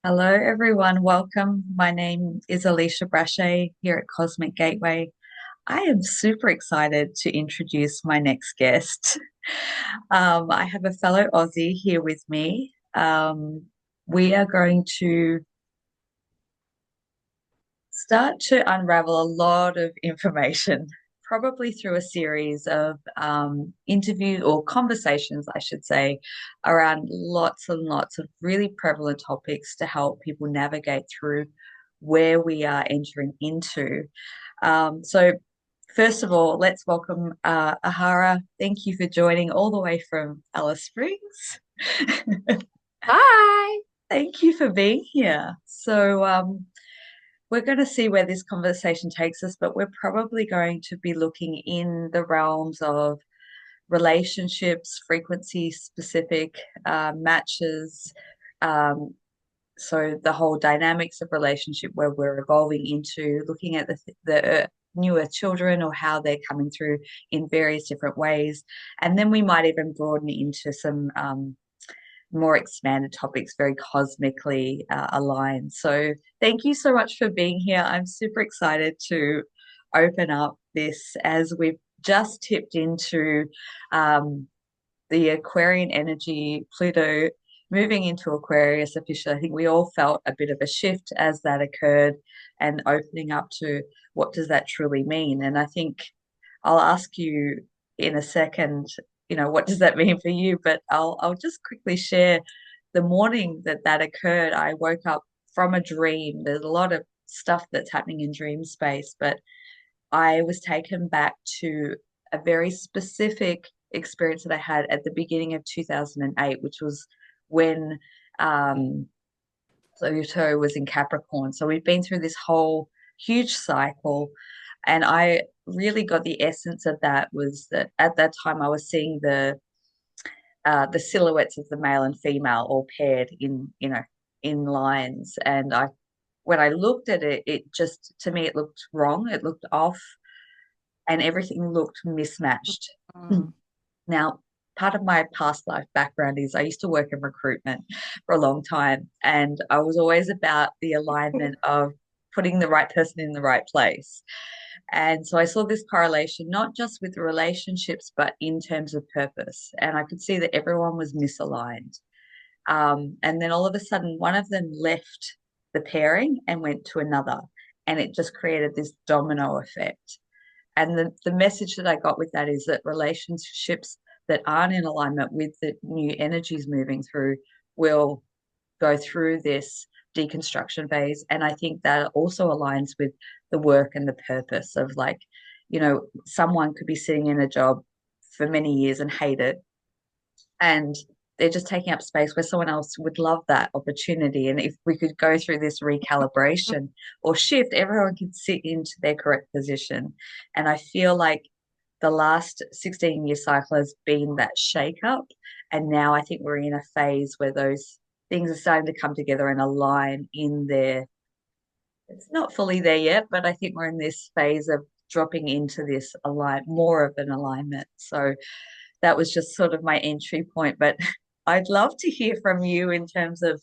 Hello, everyone. Welcome. My name is Alicia Brachet here at Cosmic Gateway. I am super excited to introduce my next guest. I have a fellow Aussie here with me. We are going to start to unravel a lot of information, probably through a series of interviews or conversations, I should say, around lots and lots of really prevalent topics to help people navigate through where we are entering into. So, first of all, let's welcome A'HaRa. Thank you for joining all the way from Alice Springs. Hi. Thank you for being here. We're going to see where this conversation takes us, but we're probably going to be looking in the realms of relationships, frequency specific matches. Um, so the whole dynamics of relationship where we're evolving into looking at the newer children or how they're coming through in various different ways. And then we might even broaden into some more expanded topics, very cosmically aligned. So, thank you so much for being here. I'm super excited to open up this as we've just tipped into um, the Aquarian energy, Pluto moving into Aquarius officially. I think we all felt a bit of a shift as that occurred and opening up to what does that truly mean. And I think I'll ask you in a second, what does that mean for you? But I'll just quickly share the morning that that occurred. I woke up from a dream. There's a lot of stuff that's happening in dream space, but I was taken back to a very specific experience that I had at the beginning of 2008, which was when um, Pluto was in Capricorn. So we've been through this whole huge cycle. And I really got the essence of that was that at that time I was seeing the silhouettes of the male and female all paired in lines. And I when I looked at it, it just to me it looked wrong. It looked off and everything looked mismatched. Mm. Now, part of my past life background is I used to work in recruitment for a long time, and I was always about the alignment of putting the right person in the right place. And so I saw this correlation, not just with relationships, but in terms of purpose. And I could see that everyone was misaligned. And then all of a sudden, one of them left the pairing and went to another. And it just created this domino effect. And the message that I got with that is that relationships that aren't in alignment with the new energies moving through will go through this deconstruction phase. And I think that also aligns with the work and the purpose of like, someone could be sitting in a job for many years and hate it. And they're just taking up space where someone else would love that opportunity. And if we could go through this recalibration or shift, everyone could sit into their correct position. And I feel like the last 16-year cycle has been that shake up. And now I think we're in a phase where those things are starting to come together and align in there. It's not fully there yet, but I think we're in this phase of dropping into this align more of an alignment. So that was just sort of my entry point. But I'd love to hear from you in terms of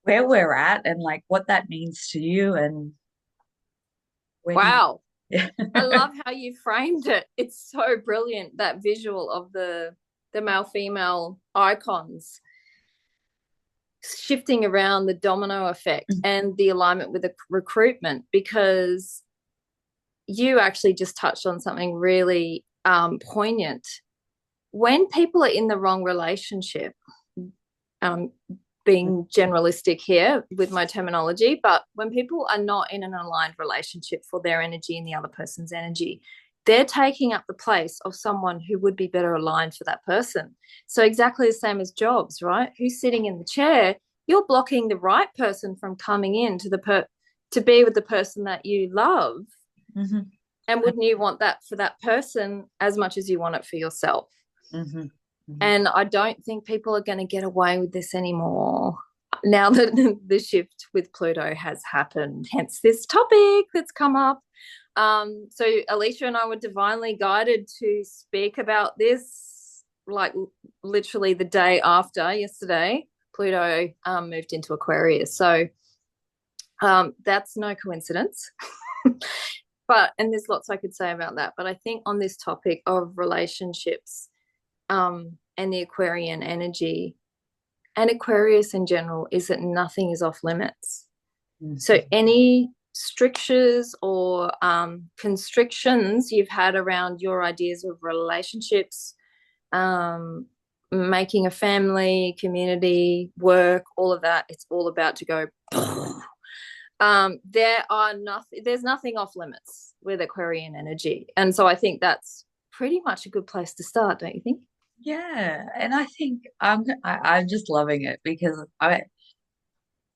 where we're at and like what that means to you and where do Wow. you I love how you framed it. It's so brilliant, that visual of the male female icons shifting around, the domino effect and the alignment with the recruitment, because you actually just touched on something really poignant. When people are in the wrong relationship, um, being generalistic here with my terminology, but when people are not in an aligned relationship for their energy and the other person's energy, they're taking up the place of someone who would be better aligned for that person. So, exactly the same as jobs, right? Who's sitting in the chair? You're blocking the right person from coming in to be with the person that you love. mm-hmm, And wouldn't you want that for that person as much as you want it for yourself? mm-hmm, mm-hmm. And I don't think people are going to get away with this anymore now that the shift with Pluto has happened, hence this topic that's come up. So Alicia and I were divinely guided to speak about this, like literally the day after yesterday. Pluto moved into Aquarius. So that's no coincidence. And there's lots I could say about that. But I think on this topic of relationships and the Aquarian energy and Aquarius in general is that nothing is off limits. Mm-hmm. So any strictures or constrictions you've had around your ideas of relationships, making a family, community, work, all of that, it's all about to go. There's nothing off limits with Aquarian energy. And so I think that's pretty much a good place to start, don't you think? Yeah. And I think I'm just loving it because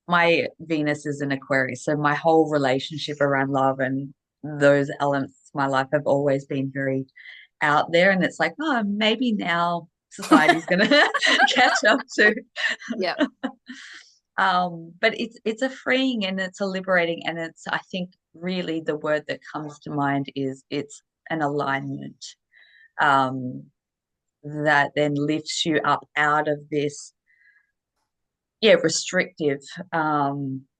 my Venus is in Aquarius. So my whole relationship around love and those elements of my life have always been very out there. And it's like, oh, maybe now society's gonna catch up to. Yeah. But it's a freeing and it's a liberating, and it's, I think, really the word that comes to mind is it's an alignment that then lifts you up out of this restrictive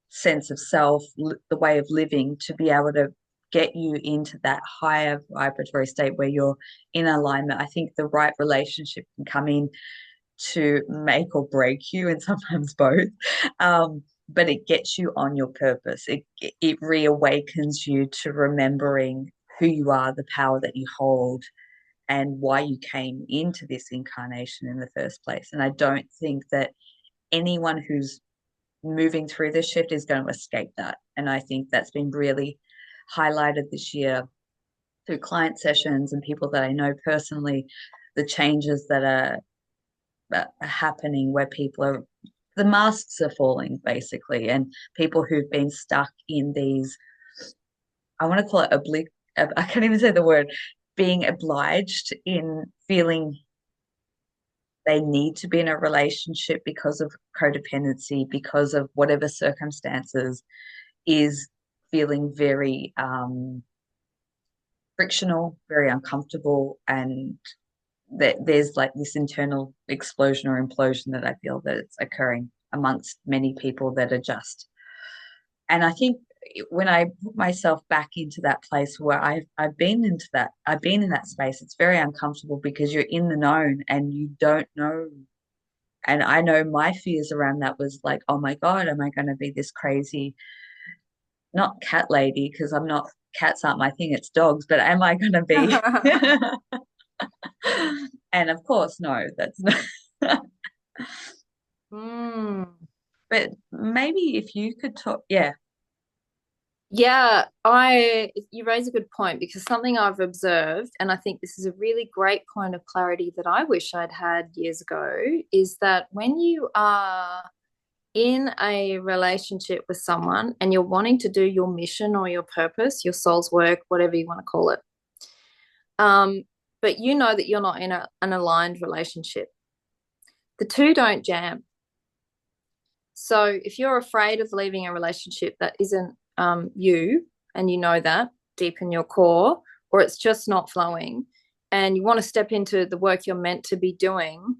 sense of self, the way of living, to be able to get you into that higher vibratory state where you're in alignment. I think the right relationship can come in to make or break you, and sometimes both. But it gets you on your purpose. It reawakens you to remembering who you are, the power that you hold, and why you came into this incarnation in the first place. And I don't think that anyone who's moving through this shift is going to escape that. And I think that's been really highlighted this year through client sessions and people that I know personally, the changes that are happening where the masks are falling basically, and people who've been stuck in these, I want to call it I can't even say the word, being obliged in feeling they need to be in a relationship because of codependency, because of whatever circumstances, is feeling very frictional, very uncomfortable, and that there's like this internal explosion or implosion that I feel that it's occurring amongst many people that are just. And I think when I put myself back into that place where I've been in that space, it's very uncomfortable because you're in the known and you don't know. And I know my fears around that was like, oh my God, am I going to be this crazy, not cat lady, because I'm not, cats aren't my thing, it's dogs, but am I going to be? And of course, no, that's not. But maybe if you could talk, yeah. Yeah, you raise a good point, because something I've observed, and I think this is a really great point of clarity that I wish I'd had years ago, is that when you are in a relationship with someone and you're wanting to do your mission or your purpose, your soul's work, whatever you want to call it, but you know that you're not in an aligned relationship, the two don't jam. So if you're afraid of leaving a relationship that isn't you, and you know that deep in your core, or it's just not flowing, and you want to step into the work you're meant to be doing,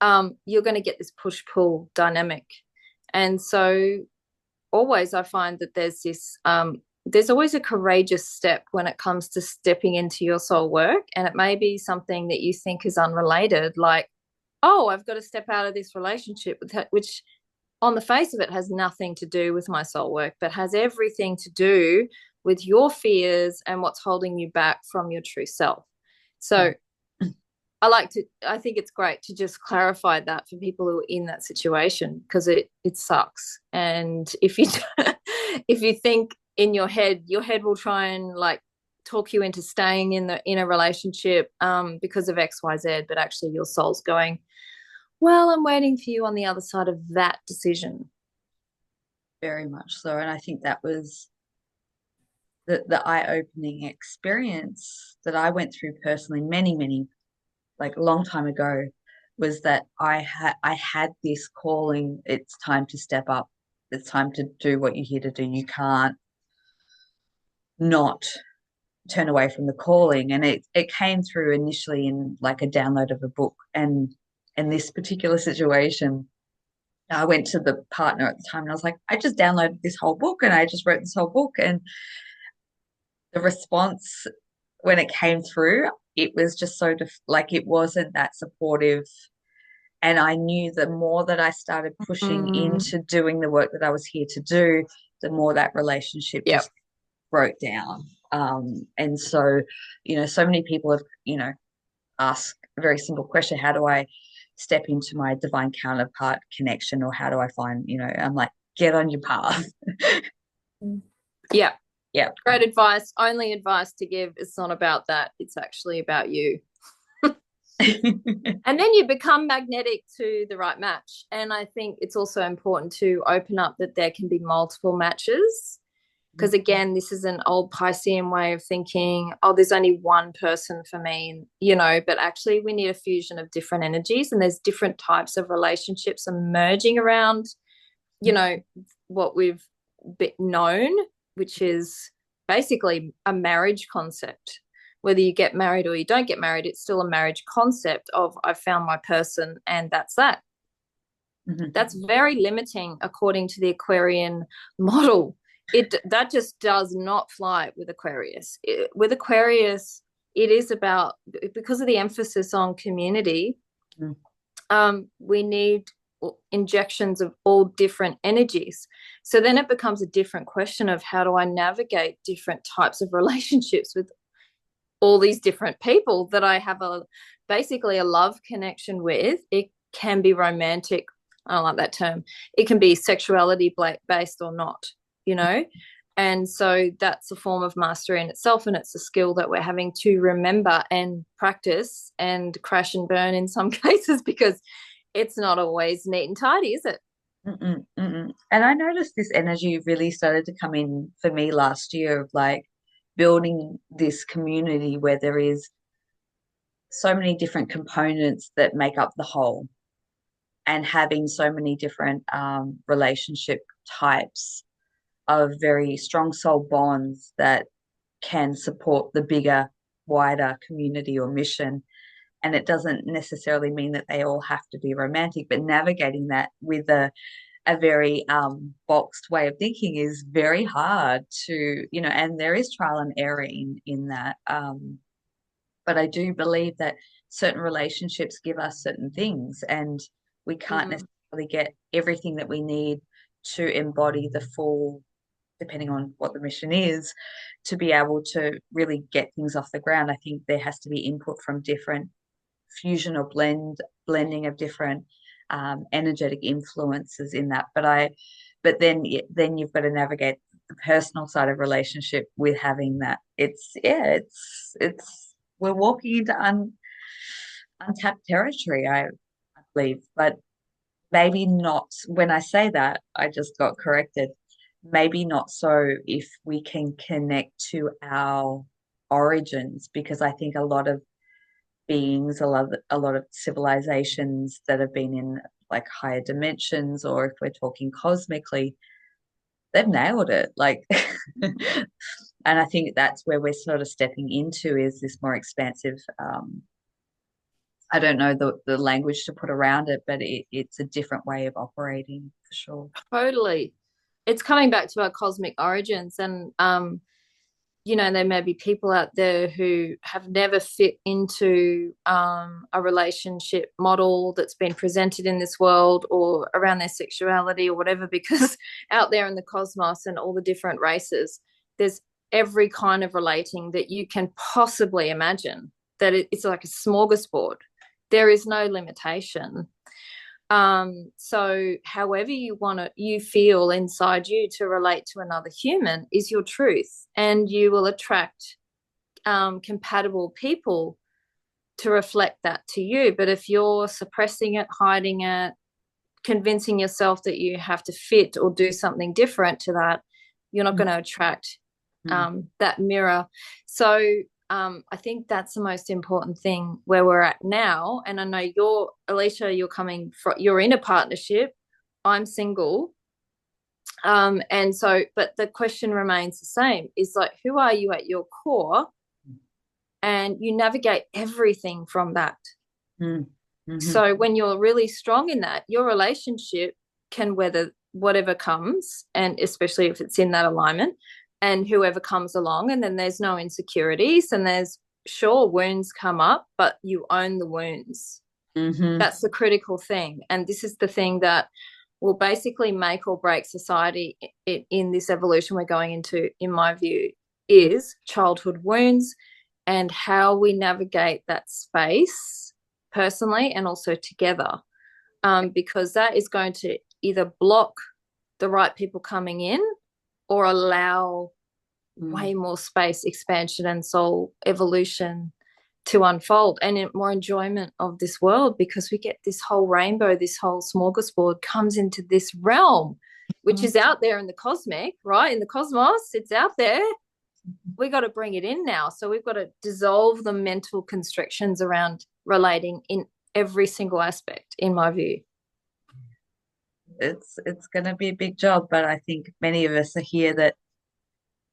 you're going to get this push-pull dynamic. And so always I find that there's always a courageous step when it comes to stepping into your soul work. And it may be something that you think is unrelated, like, oh, I've got to step out of this relationship, which on the face of it has nothing to do with my soul work, but has everything to do with your fears and what's holding you back from your true self. So I think it's great to just clarify that for people who are in that situation, because it sucks. And if you think in your head will try and like talk you into staying in a relationship because of XYZ, but actually your soul's going, well, I'm waiting for you on the other side of that decision. Very much so. And I think that was the eye-opening experience that I went through personally many, like a long time ago, was that I had this calling. It's time to step up. It's time to do what you're here to do. You can't not turn away from the calling. And it came through initially in like a download of a book. And in this particular situation, I went to the partner at the time and I was like, I just downloaded this whole book and I just wrote this whole book. And the response when it came through, it was just so like it wasn't that supportive. And I knew the more that I started pushing Mm, into doing the work that I was here to do, the more that relationship yeah. just broke down. And so, so many people have, asked a very simple question: how do I step into my divine counterpart connection, or how do I find, I'm like, get on your path. Yeah. Yeah. Great advice. Only advice to give. It's not about that. It's actually about you. And then you become magnetic to the right match. And I think it's also important to open up that there can be multiple matches. Because again, this is an old Piscean way of thinking, oh, there's only one person for me, but actually we need a fusion of different energies, and there's different types of relationships emerging around, what we've known, which is basically a marriage concept. Whether you get married or you don't get married, it's still a marriage concept of I've found my person and that's that. Mm-hmm. That's very limiting according to the Aquarian model. That just does not fly with Aquarius. With Aquarius, it is about, because of the emphasis on community, we need injections of all different energies. So then it becomes a different question of how do I navigate different types of relationships with all these different people that I have basically a love connection with. It can be romantic. I don't like that term. It can be sexuality based or not, And so that's a form of mastery in itself, and it's a skill that we're having to remember and practice and crash and burn in some cases, because it's not always neat and tidy, is it? Mm-mm, mm-mm. And I noticed this energy really started to come in for me last year of like building this community where there is so many different components that make up the whole, and having so many different relationship types of very strong soul bonds that can support the bigger, wider community or mission. And it doesn't necessarily mean that they all have to be romantic, but navigating that with a very boxed way of thinking is very hard to, and there is trial and error in that. But I do believe that certain relationships give us certain things, and we can't Mm. necessarily get everything that we need to embody the full, depending on what the mission is, to be able to really get things off the ground. I think there has to be input from different fusion or blending of different energetic influences in that. But then you've got to navigate the personal side of relationship with having that. It's we're walking into untapped territory, I believe, but maybe not. When I say that, I just got corrected. Maybe not so if we can connect to our origins, because I think a lot of beings, a lot of civilizations that have been in like higher dimensions, or if we're talking cosmically, they've nailed it. Like, and I think that's where we're sort of stepping into, is this more expansive. I don't know the language to put around it, but it's a different way of operating for sure. Totally. It's coming back to our cosmic origins. And there may be people out there who have never fit into a relationship model that's been presented in this world, or around their sexuality or whatever, because out there in the cosmos and all the different races, there's every kind of relating that you can possibly imagine, that it's like a smorgasbord. There is no limitation. So however you feel inside you to relate to another human is your truth, and you will attract compatible people to reflect that to you. But if you're suppressing it, hiding it, convincing yourself that you have to fit or do something different to that, you're not going to attract that mirror. So I think that's the most important thing where we're at now. And I know Alisha, you're in a partnership. I'm single. And so, but the question remains the same, is like, who are you at your core? And you navigate everything from that. Mm-hmm. So when you're really strong in that, your relationship can weather whatever comes, and especially if it's in that alignment, and whoever comes along, and then there's no insecurities, and there's sure wounds come up, but you own the wounds. Mm-hmm. That's the critical thing. And this is the thing that will basically make or break society in this evolution we're going into, in my view, is childhood wounds and how we navigate that space personally and also together. Because that is going to either block the right people coming in or allow way more space, expansion, and soul evolution to unfold, and more enjoyment of this world, because we get this whole rainbow, this whole smorgasbord comes into this realm, which is out there in the cosmic, right? In the cosmos, it's out there. We got to bring it in now. So we've got to dissolve the mental constrictions around relating in every single aspect, in my view. It's going to be a big job, but I think many of us are here that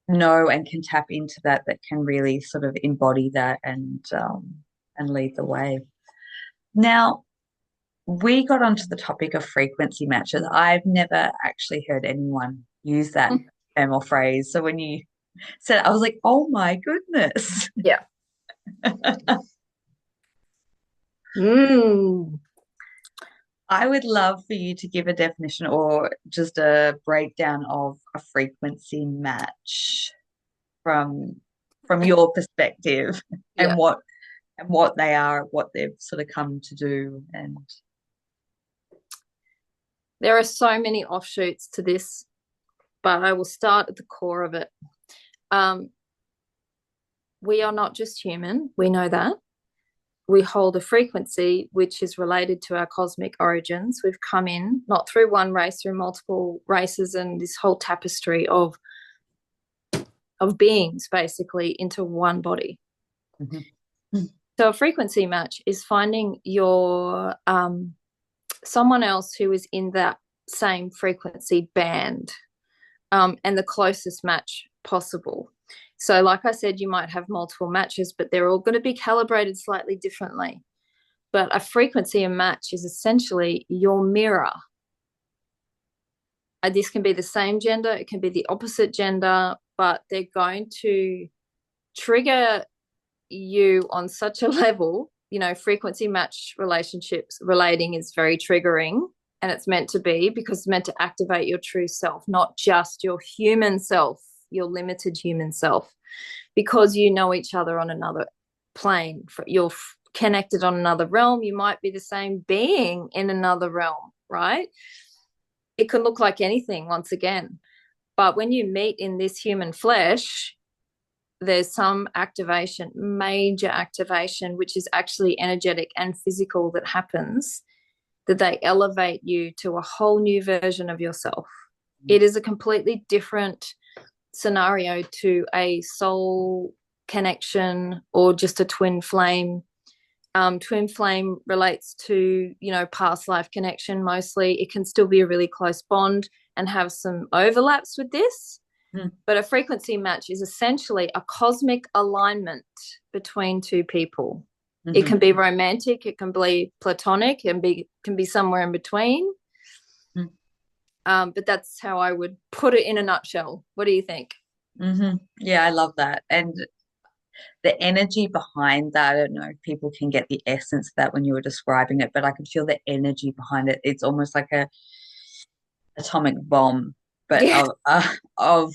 know and can tap into that can really sort of embody that and lead the way. Now, we got onto the topic of frequency matches. I've never actually heard anyone use that term or phrase. So when you said it, I was like, oh my goodness. Yeah. I would love for you to give a definition or just a breakdown of a frequency match from your perspective, and what they are, what they've sort of come to do. And there are so many offshoots to this, but I will start at the core of it. We are not just human, we know that. We hold a frequency which is related to our cosmic origins. We've come in, not through one race, through multiple races, and this whole tapestry of beings, basically, into one body. Mm-hmm. So a frequency match is finding your someone else who is in that same frequency band, and the closest match possible. So like I said, you might have multiple matches, but they're all going to be calibrated slightly differently. But a frequency and match is essentially your mirror. This can be the same gender, it can be the opposite gender, but they're going to trigger you on such a level. You know, frequency match relationships, relating is very triggering, and it's meant to be, because it's meant to activate your true self, not just your human self, your limited human self, because you know each other on another plane. You're connected on another realm. You might be the same being in another realm, right? It can look like anything, once again. But when you meet in this human flesh, there's some activation, major activation, which is actually energetic and physical, that happens, that they elevate you to a whole new version of yourself. It is a completely different scenario to a soul connection or just a twin flame. Twin flame relates to, you know, past life connection mostly. It can still be a really close bond and have some overlaps with this. But a frequency match is essentially a cosmic alignment between two people. Mm-hmm. It can be romantic, it can be platonic, and can be somewhere in between. But that's how I would put it in a nutshell. What do you think? Mm-hmm. Yeah, I love that. And the energy behind that, I don't know if people can get the essence of that when you were describing it, but I can feel the energy behind it. It's almost like a atomic bomb, but of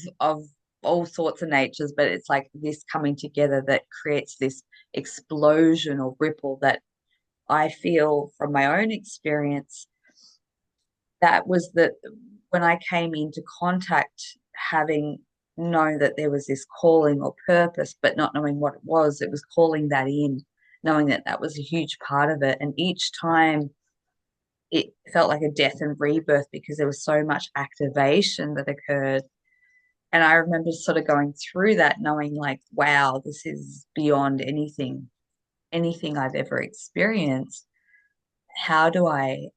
all sorts of natures. But it's like this coming together that creates this explosion or ripple that I feel from my own experience. That was when I came into contact, having known that there was this calling or purpose, but not knowing what it was calling that in, knowing that that was a huge part of it. And each time it felt like a death and rebirth, because there was so much activation that occurred. And I remember sort of going through that, knowing like, wow, this is beyond anything I've ever experienced. How do I,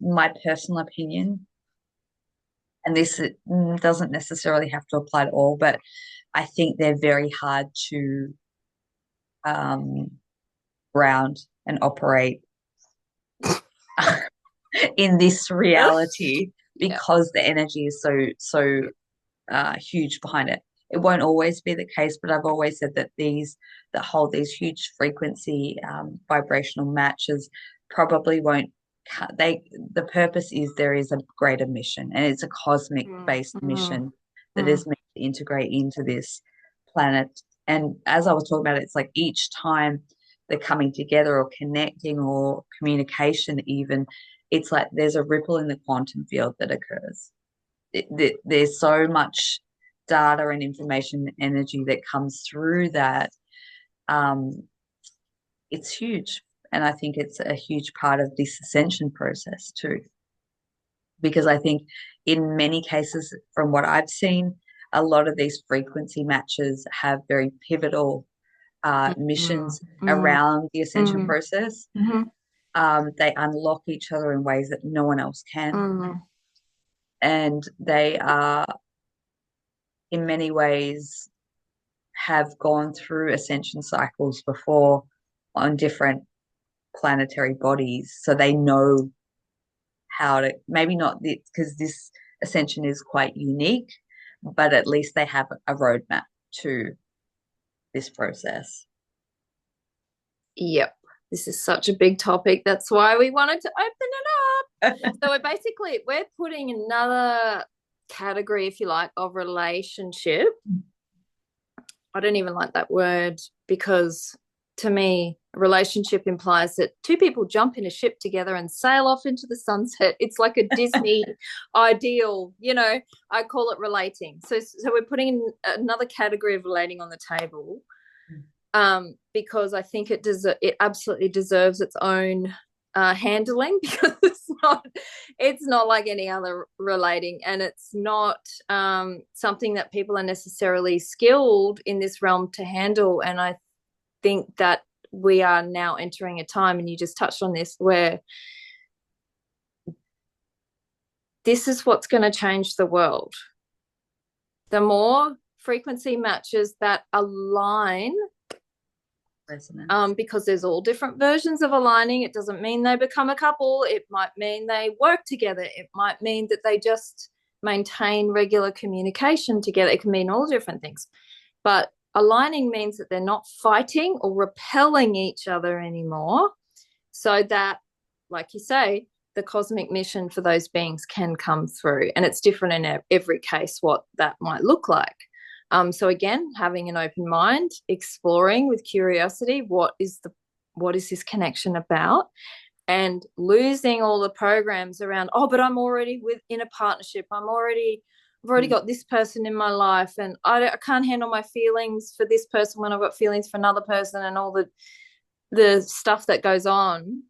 my personal opinion, and this doesn't necessarily have to apply to all, but I think they're very hard to ground and operate in this Yes. reality Yeah. because the energy is so huge behind it. It won't always be the case, but I've always said that these that hold these huge frequency vibrational matches probably won't. They the purpose is there is a greater mission, and it's a cosmic Mm, based mm, mission that mm, is meant to integrate into this planet. And as I was talking about, it's like each time they're coming together or connecting or communication, even it's like there's a ripple in the quantum field that occurs. There's so much data and information and energy that comes through that. Um, it's huge. And I think it's a huge part of this ascension process too. Because I think in many cases, from what I've seen, a lot of these frequency matches have very pivotal mm, mm, missions mm, around the ascension mm, process. mhm, They unlock each other in ways that no one else can. mm. And they are, in many ways, have gone through ascension cycles before on different planetary bodies. So they know how to, maybe not because this ascension is quite unique, but at least they have a roadmap to this process. Yep. This is such a big topic. That's why we wanted to open it up. So we're putting another category, if you like, of relationship. I don't even like that word because to me, a relationship implies that two people jump in a ship together and sail off into the sunset. It's like a Disney ideal, I call it relating. So we're putting in another category of relating on the table, because I think it absolutely deserves its own handling because it's not like any other relating, and it's not something that people are necessarily skilled in this realm to handle. And I think that we are now entering a time, and you just touched on this, where this is what's going to change the world. The more frequency matches that align, because there's all different versions of aligning. It doesn't mean they become a couple. It might mean they work together. It might mean that they just maintain regular communication together. It can mean all different things. But aligning means that they're not fighting or repelling each other anymore, so that, like you say, the cosmic mission for those beings can come through. And it's different in every case what that might look like. So again, having an open mind, exploring with curiosity, what is this connection about, and losing all the programs around, oh, but I'm already in a partnership. I've already got this person in my life, and I can't handle my feelings for this person when I've got feelings for another person, and all the stuff that goes on,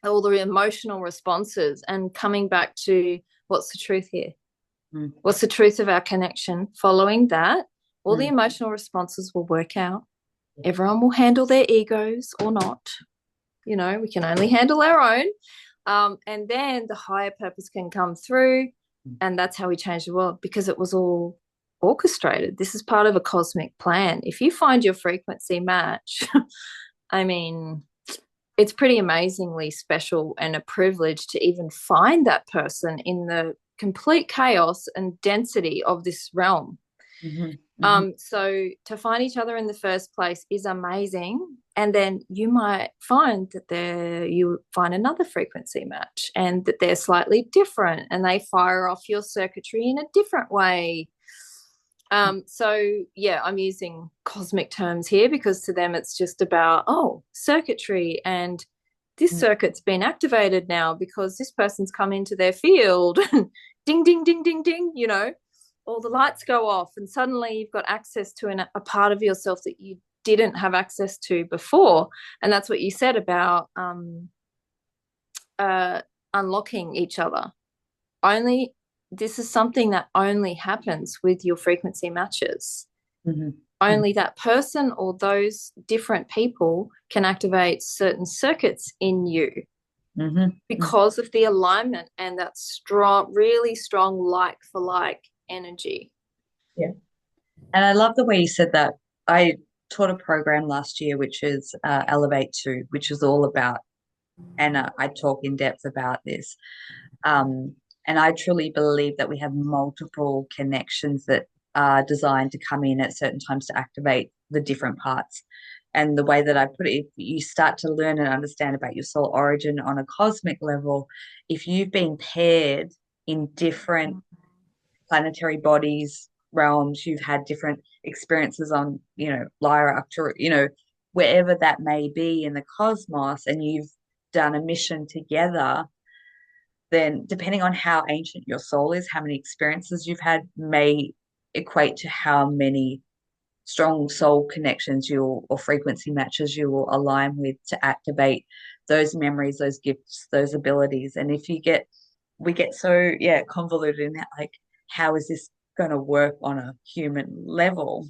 all the emotional responses, and coming back to what's the truth here. What's the truth of our connection? Following that, all the emotional responses will work out. Everyone will handle their egos or not. We can only handle our own. And then the higher purpose can come through. And that's how we change the world, because it was all orchestrated. This is part of a cosmic plan. If you find your frequency match, I mean, it's pretty amazingly special and a privilege to even find that person in the complete chaos and density of this realm. So to find each other in the first place is amazing. And then you might find that you find another frequency match, and that they're slightly different, and they fire off your circuitry in a different way. So yeah, I'm using cosmic terms here because to them it's just about, circuitry, and this circuit's been activated now because this person's come into their field. Ding, ding, ding, ding, ding, all the lights go off, and suddenly you've got access to a part of yourself that you didn't have access to before. And that's what you said about unlocking each other. This is something that only happens with your frequency matches. Only that person or those different people can activate certain circuits in you because of the alignment and that strong, really strong like for like energy. Yeah. And I love the way you said that. I taught a program last year, which is Elevate 2, which is all about And I talk in depth about this. Um, and I truly believe that we have multiple connections that are designed to come in at certain times to activate the different parts. And the way that I put it, if you start to learn and understand about your soul origin on a cosmic level, if you've been paired in different planetary bodies, realms, you've had different experiences on, Lyra up to, wherever that may be in the cosmos, and you've done a mission together, then depending on how ancient your soul is, how many experiences you've had may equate to how many strong soul connections you or frequency matches you will align with to activate those memories, those gifts, those abilities. And if we get so, convoluted in that, like, how is this going to work on a human level?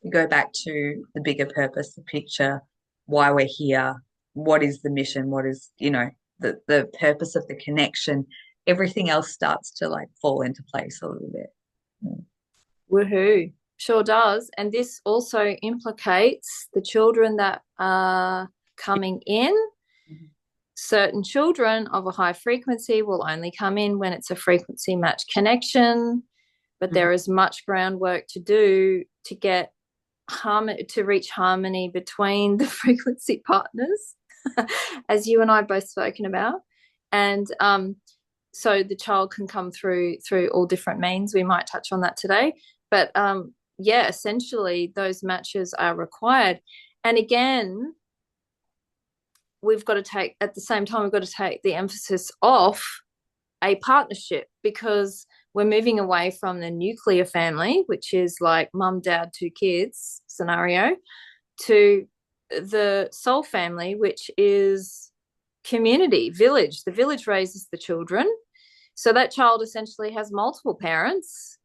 We go back to the bigger purpose, the picture, why we're here, what is the mission, what is, the purpose of the connection. Everything else starts to like fall into place a little bit. Mm. Woohoo. Sure does. And this also implicates the children that are coming in. Mhm. Certain children of a high frequency will only come in when it's a frequency match connection, but Mhm. there is much groundwork to do to get to reach harmony between the frequency partners, as you and I both spoken about. And so the child can come through all different means. We might touch on that today. But yeah, essentially those matches are required. And again, we've got to take, at the same time, we've got to take the emphasis off a partnership, because we're moving away from the nuclear family, which is like mum, dad, two kids scenario, to the soul family, which is community, village. The village raises the children. So that child essentially has multiple parents,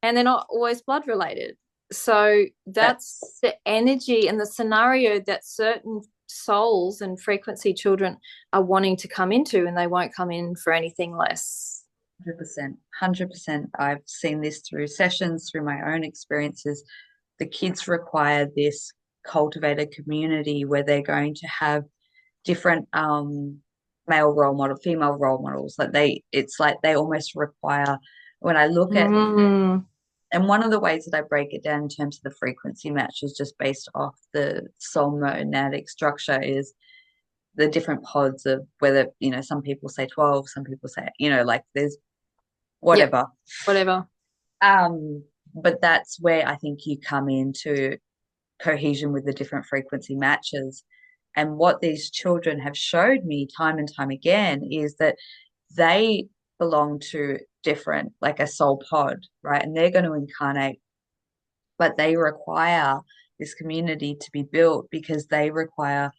and they're not always blood related. So that's That's the energy and the scenario that certain souls and frequency children are wanting to come into, and they won't come in for anything less. 100%. 100%. I've seen this through sessions, through my own experiences. The kids require this cultivated community where they're going to have different male role model, female role models. It's like they almost require, when I look at, Mm. and one of the ways that I break it down in terms of the frequency match is just based off the soul monadic structure, is the different pods of whether, some people say 12, some people say, like there's Yep, whatever. whatever. Um, but that's where I think you come into cohesion with the different frequency matches. And what these children have showed me time and time again is that they belong to different, like a soul pod, right? And they're going to incarnate, but they require this community to be built because they require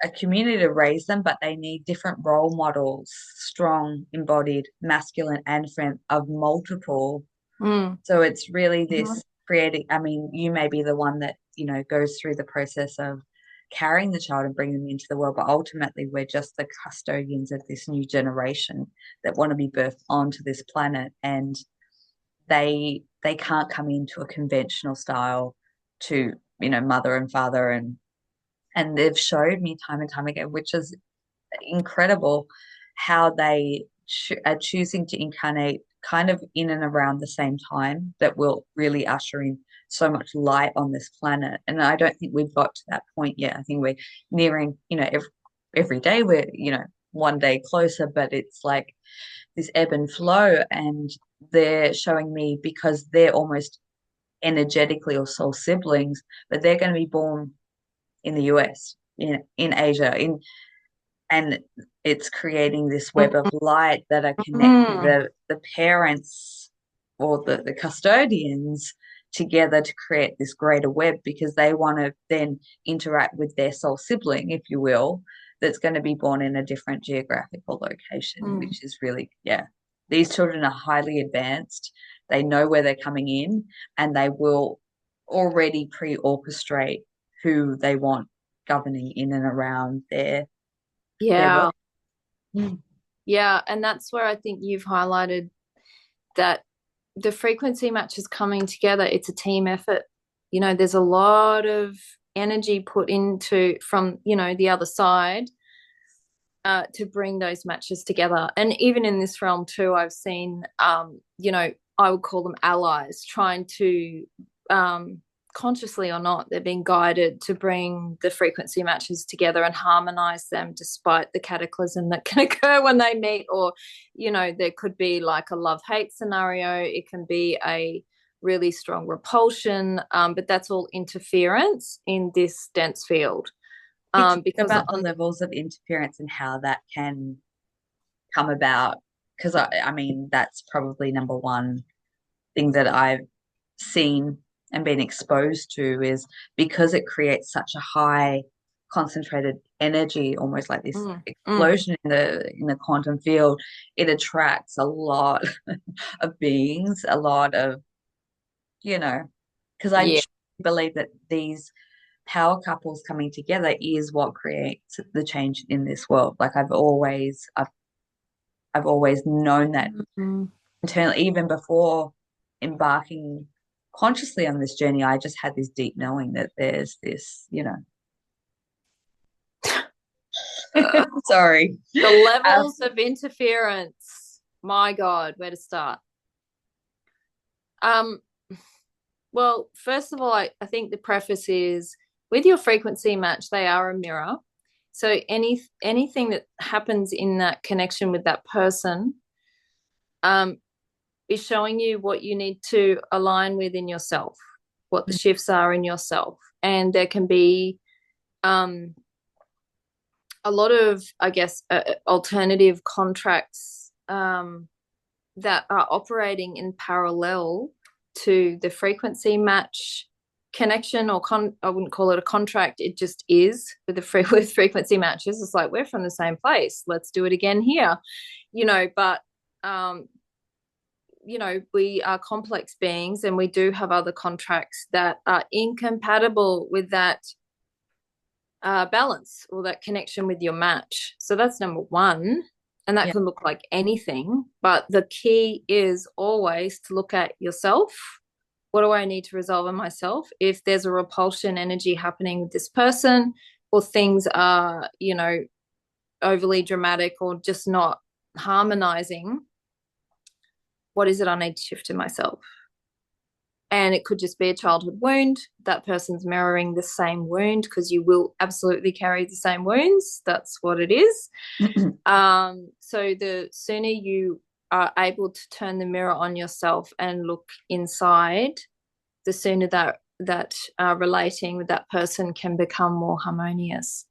a community to raise them, but they need different role models, strong, embodied, masculine, and feminine of multiple. Mm. So it's really Mhm. this creating. I mean, you may be the one that, goes through the process of carrying the child and bringing them into the world, but ultimately we're just the custodians of this new generation that want to be birthed onto this planet, and they can't come into a conventional style to, mother and father, and they've showed me time and time again, which is incredible, how they are choosing to incarnate kind of in and around the same time that will really usher in so much light on this planet. And I don't think we've got to that point yet. I think we're nearing, every day we're, one day closer, but it's like this ebb and flow. And they're showing me, because they're almost energetically or soul siblings, but they're going to be born in the US, in Asia, and it's creating this web of light that are connecting Mm. the parents or the custodians together to create this greater web, because they want to then interact with their soul sibling, if you will, that's going to be born in a different geographical location, Mm. which is really, yeah. These children are highly advanced. They know where they're coming in, and they will already pre-orchestrate who they want governing in and around their work. Yeah. Yeah. And that's where I think you've highlighted that the frequency matches coming together. It's a team effort. There's a lot of energy put into from, the other side, to bring those matches together. And even in this realm too, I've seen, I would call them allies trying to, consciously or not, they're being guided to bring the frequency matches together and harmonize them despite the cataclysm that can occur when they meet. Or, there could be like a love-hate scenario. It can be a really strong repulsion, but that's all interference in this dense field. Because about the levels of interference and how that can come about, because I mean that's probably number one thing that I've seen and been exposed to is because it creates such a high concentrated energy, almost like this explosion in the quantum field. It attracts a lot of beings, a lot of, because I believe that these power couples coming together is what creates the change in this world. Like I've always known that internally, even before embarking consciously on this journey. I just had this deep knowing that there's this, sorry, the levels of interference. My God, where to start? Well, first of all, I think the preface is, with your frequency match, they are a mirror. So anything that happens in that connection with that person is showing you what you need to align with in yourself, what the shifts are in yourself. And there can be a lot of, I guess, alternative contracts that are operating in parallel to the frequency match connection, or I wouldn't call it a contract. It just is with with frequency matches. It's like, we're from the same place. Let's do it again here, but we are complex beings, and we do have other contracts that are incompatible with that balance or that connection with your match. So that's number one. And that can look like anything, but the key is always to look at yourself. What do I need to resolve in myself? If there's a repulsion energy happening with this person, or things are, overly dramatic or just not harmonizing, what is it I need to shift in myself? And it could just be a childhood wound. That person's mirroring the same wound, because you will absolutely carry the same wounds. That's what it is. So the sooner you are able to turn the mirror on yourself and look inside, the sooner that relating with that person can become more harmonious.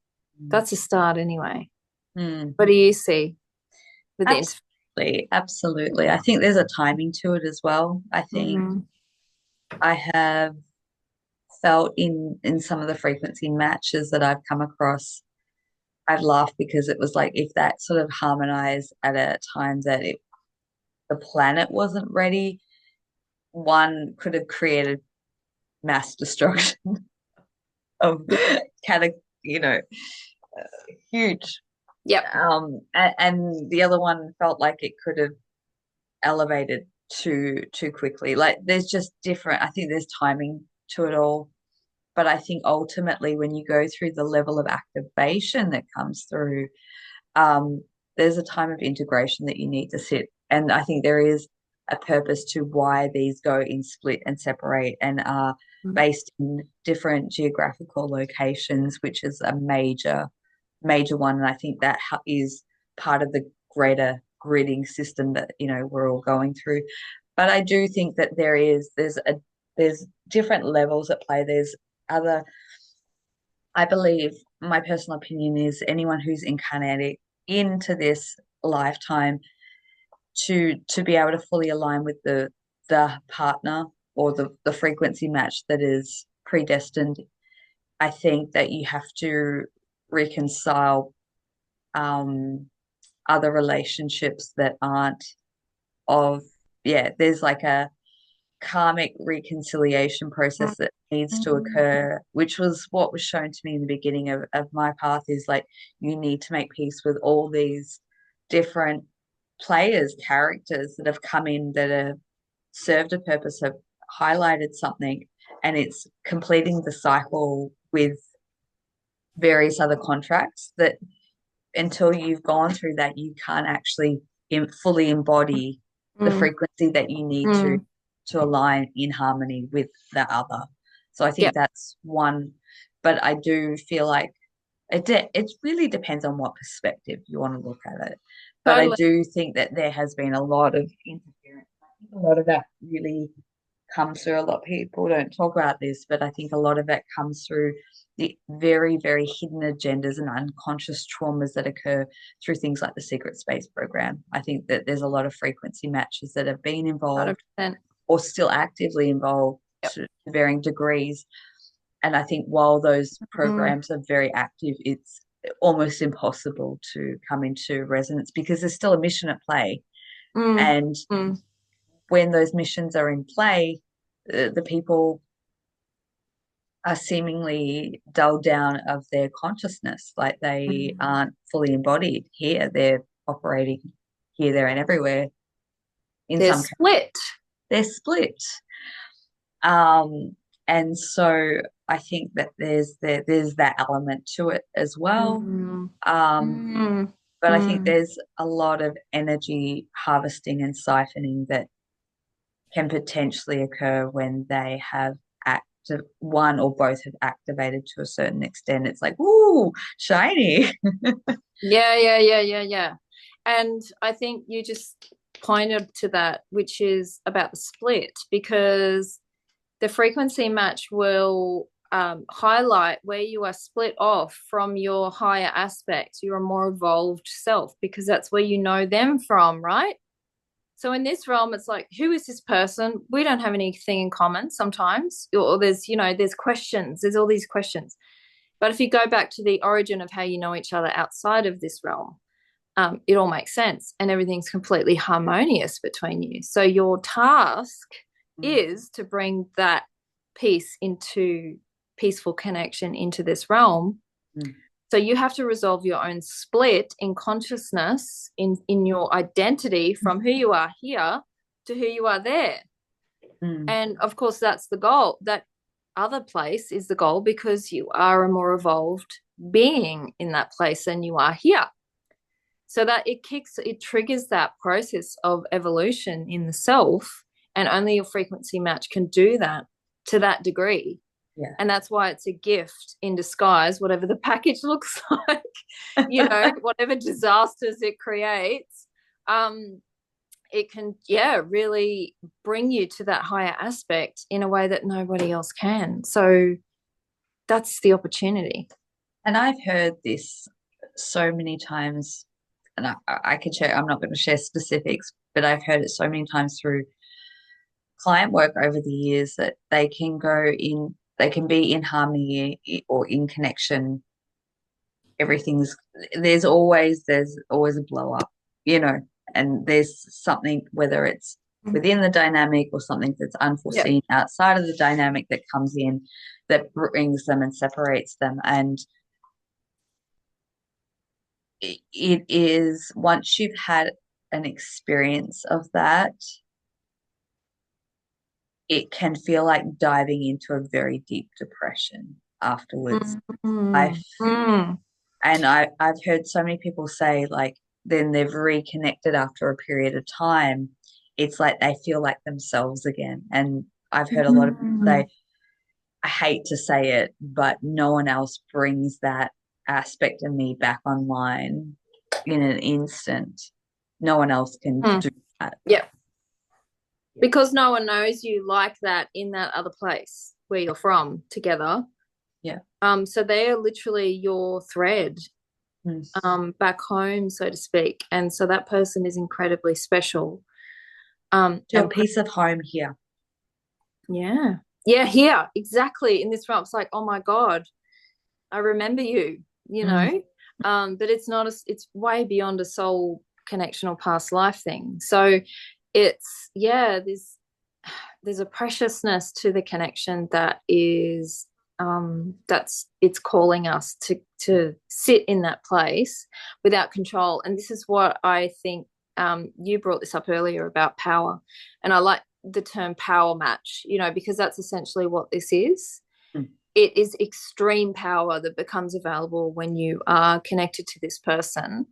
That's a start anyway. What do you see with Absolutely. I think there's a timing to it as well. I think I have felt in some of the frequency matches that I've come across, I've laughed because it was like, if that sort of harmonized at a time that the planet wasn't ready, one could have created mass destruction of huge. Yep. And the other one felt like it could have elevated too quickly. Like there's just different, I think there's timing to it all. But I think ultimately when you go through the level of activation that comes through, there's a time of integration that you need to sit. And I think there is a purpose to why these go in split and separate and are based in different geographical locations, which is a major one. And I think that is part of the greater gridding system that, we're all going through. But I do think that there's different levels at play. There's I believe, my personal opinion is, anyone who's incarnated into this lifetime to be able to fully align with the partner or the frequency match that is predestined, I think that you have to reconcile other relationships that aren't there's like a karmic reconciliation process that needs to occur, which was what was shown to me in the beginning of my path, is like, you need to make peace with all these different characters that have come in, that have served a purpose, have highlighted something, and it's completing the cycle with various other contracts that until you've gone through that, you can't actually fully embody the Mm, frequency that you need mm. to align in harmony with the other. So I think Yep, that's one, but I do feel like it really depends on what perspective you want to look at it. But I totally. do think that there has been a lot of interference. I think a lot of that really comes through. A lot of people don't talk about this, but I think a lot of it comes through the very, very hidden agendas and unconscious traumas that occur through things like the secret space program. I think that there's a lot of frequency matches that have been involved 100%. or still actively involved Yep. to varying degrees. And I think while those Mm, programs are very active, it's almost impossible to come into resonance because there's still a mission at play. mm, And mm, when those missions are in play, the people are seemingly dulled down of their consciousness, like they mm. aren't fully embodied here. They're operating here, there, and everywhere. In They're some cases, split. they're split. Um, and so I think that there's that element to it as well. Mm, Um, mm, but I think mm. there's a lot of energy harvesting and siphoning that can potentially occur when they have active one or both have activated to a certain extent. It's like, ooh, shiny. Yeah, yeah, yeah, yeah, yeah. And I think you just pointed to that, which is about the split, because the frequency match will highlight where you are split off from your higher aspects, your more evolved self, because that's where you know them from, right? So in this realm, it's like, who is this person? We don't have anything in common sometimes. Or there's, there's questions, there's all these questions. But if you go back to the origin of how you know each other outside of this realm, it all makes sense and everything's completely harmonious between you. So your task is to bring that peace into peaceful connection into this realm. Mm, So you have to resolve your own split in consciousness, in your identity from who you are here to who you are there. mm, And of course, that's the goal. That other place is the goal because you are a more evolved being in that place than you are here. So that it triggers that process of evolution in the self, and only your frequency match can do that to that degree. yeah. And that's why it's a gift in disguise, whatever the package looks like, whatever disasters it creates. It can, yeah, really bring you to that higher aspect in a way that nobody else can. So that's the opportunity. And I've heard this so many times, and I can share, I'm not going to share specifics, but I've heard it so many times through client work over the years that they can be in harmony or in connection. Everything's there's always a blow up, you know, and there's something, whether it's within the dynamic or something that's Yeah. unforeseen outside of the dynamic that comes in that brings them and separates them. And it is once you've had an experience of that, it can feel like diving into a very deep depression afterwards. I Mm, mm, I've heard so many people say like then they've reconnected after a period of time. It's like they feel like themselves again. And I've heard a lot of people mm. say, I hate to say it, but no one else brings that aspect of me back online in an instant. No one else can Mm. do that. Yeah. Yeah. Because no one knows you like that in that other place where you're from together. Yeah. So they are literally your thread Mm. back home, so to speak. And so that person is incredibly special. Your And piece of home here. yeah, yeah, here, exactly. In this realm, it's like, oh my God, I remember you, you Mm. know. But it's not it's way beyond a soul connection or past life thing. So it's, yeah, there's a preciousness to the connection that is that's it's calling us to sit in that place without control. And this is what I think, you brought this up earlier about power, and I like the term power match, because that's essentially what this is. Mm. it is extreme power that becomes available when you are connected to this person.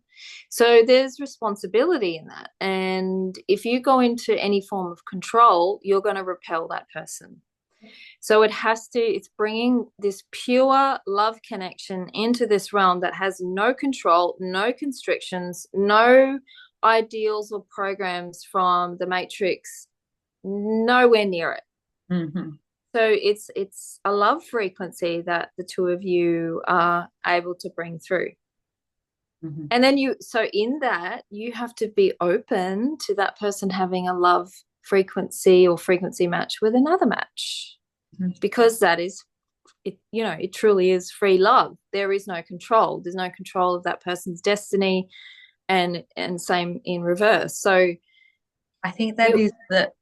So there's responsibility in that. And if you go into any form of control, you're going to repel that person. So it's bringing this pure love connection into this realm that has no control, no constrictions, no ideals or programs from the matrix, nowhere near it. Mm-hmm. So it's a love frequency that the two of you are able to bring through. Mm-hmm. And then so in that, you have to be open to that person having a love frequency or frequency match with another match, because that is it, it truly is free love. There is no control. There's no control of that person's destiny, and same in reverse. So I think that is the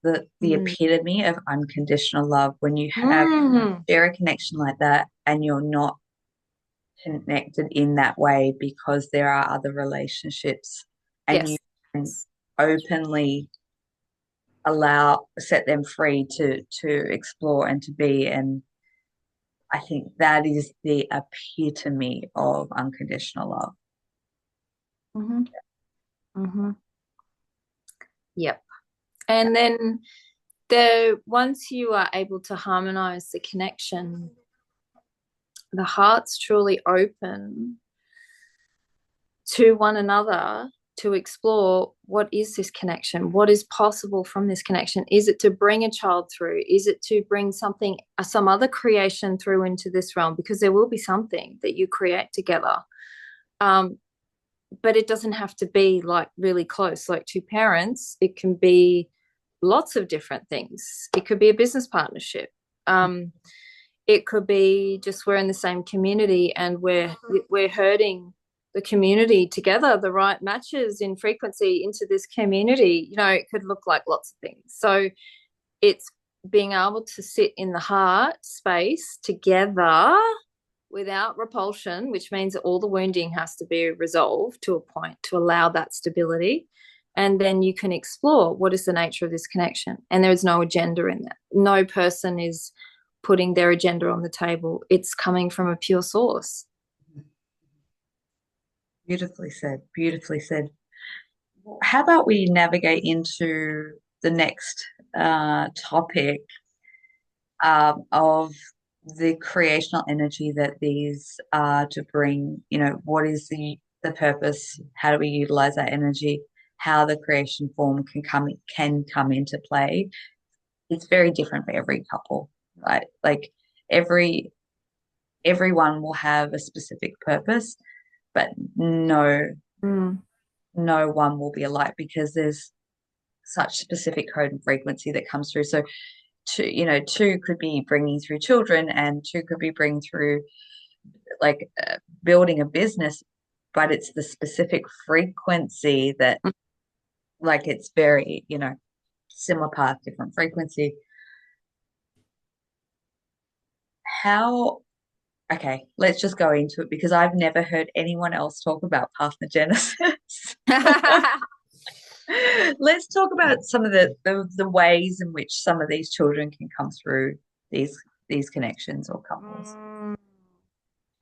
epitome of unconditional love, when you share a connection like that and you're not connected in that way because there are other relationships, and yes. you can openly set them free to explore and to be. And I think that is the epitome of unconditional love. Mm-hmm. Mm-hmm. Yep. And then once you are able to harmonize the connection, the heart's truly open to one another to explore, what is this connection? What is possible from this connection? Is it to bring a child through? Is it to bring some other creation through into this realm? Because there will be something that you create together. But it doesn't have to be like really close, like two parents. It can be lots of different things. It could be a business partnership. It could be just we're in the same community and we're herding the community together, the right matches in frequency into this community. It could look like lots of things. So it's being able to sit in the heart space together without repulsion, which means that all the wounding has to be resolved to a point to allow that stability. And then you can explore, what is the nature of this connection? And there is no agenda in that. No person is putting their agenda on the table. It's coming from a pure source. Beautifully said. Beautifully said. How about we navigate into the next topic, of the creational energy that these are to bring? What is the purpose? How do we utilize that energy? How the creation form can come into play. It's very different for every couple, right? Like everyone will have a specific purpose, but no one will be alike, because there's such specific code and frequency that comes through. So two could be bringing through children, and two could be bringing through like building a business, but it's the specific frequency that, like, it's very, similar path, different frequency. How Okay, let's just go into it, because I've never heard anyone else talk about parthenogenesis. Let's talk about some of the ways in which some of these children can come through these connections or couples,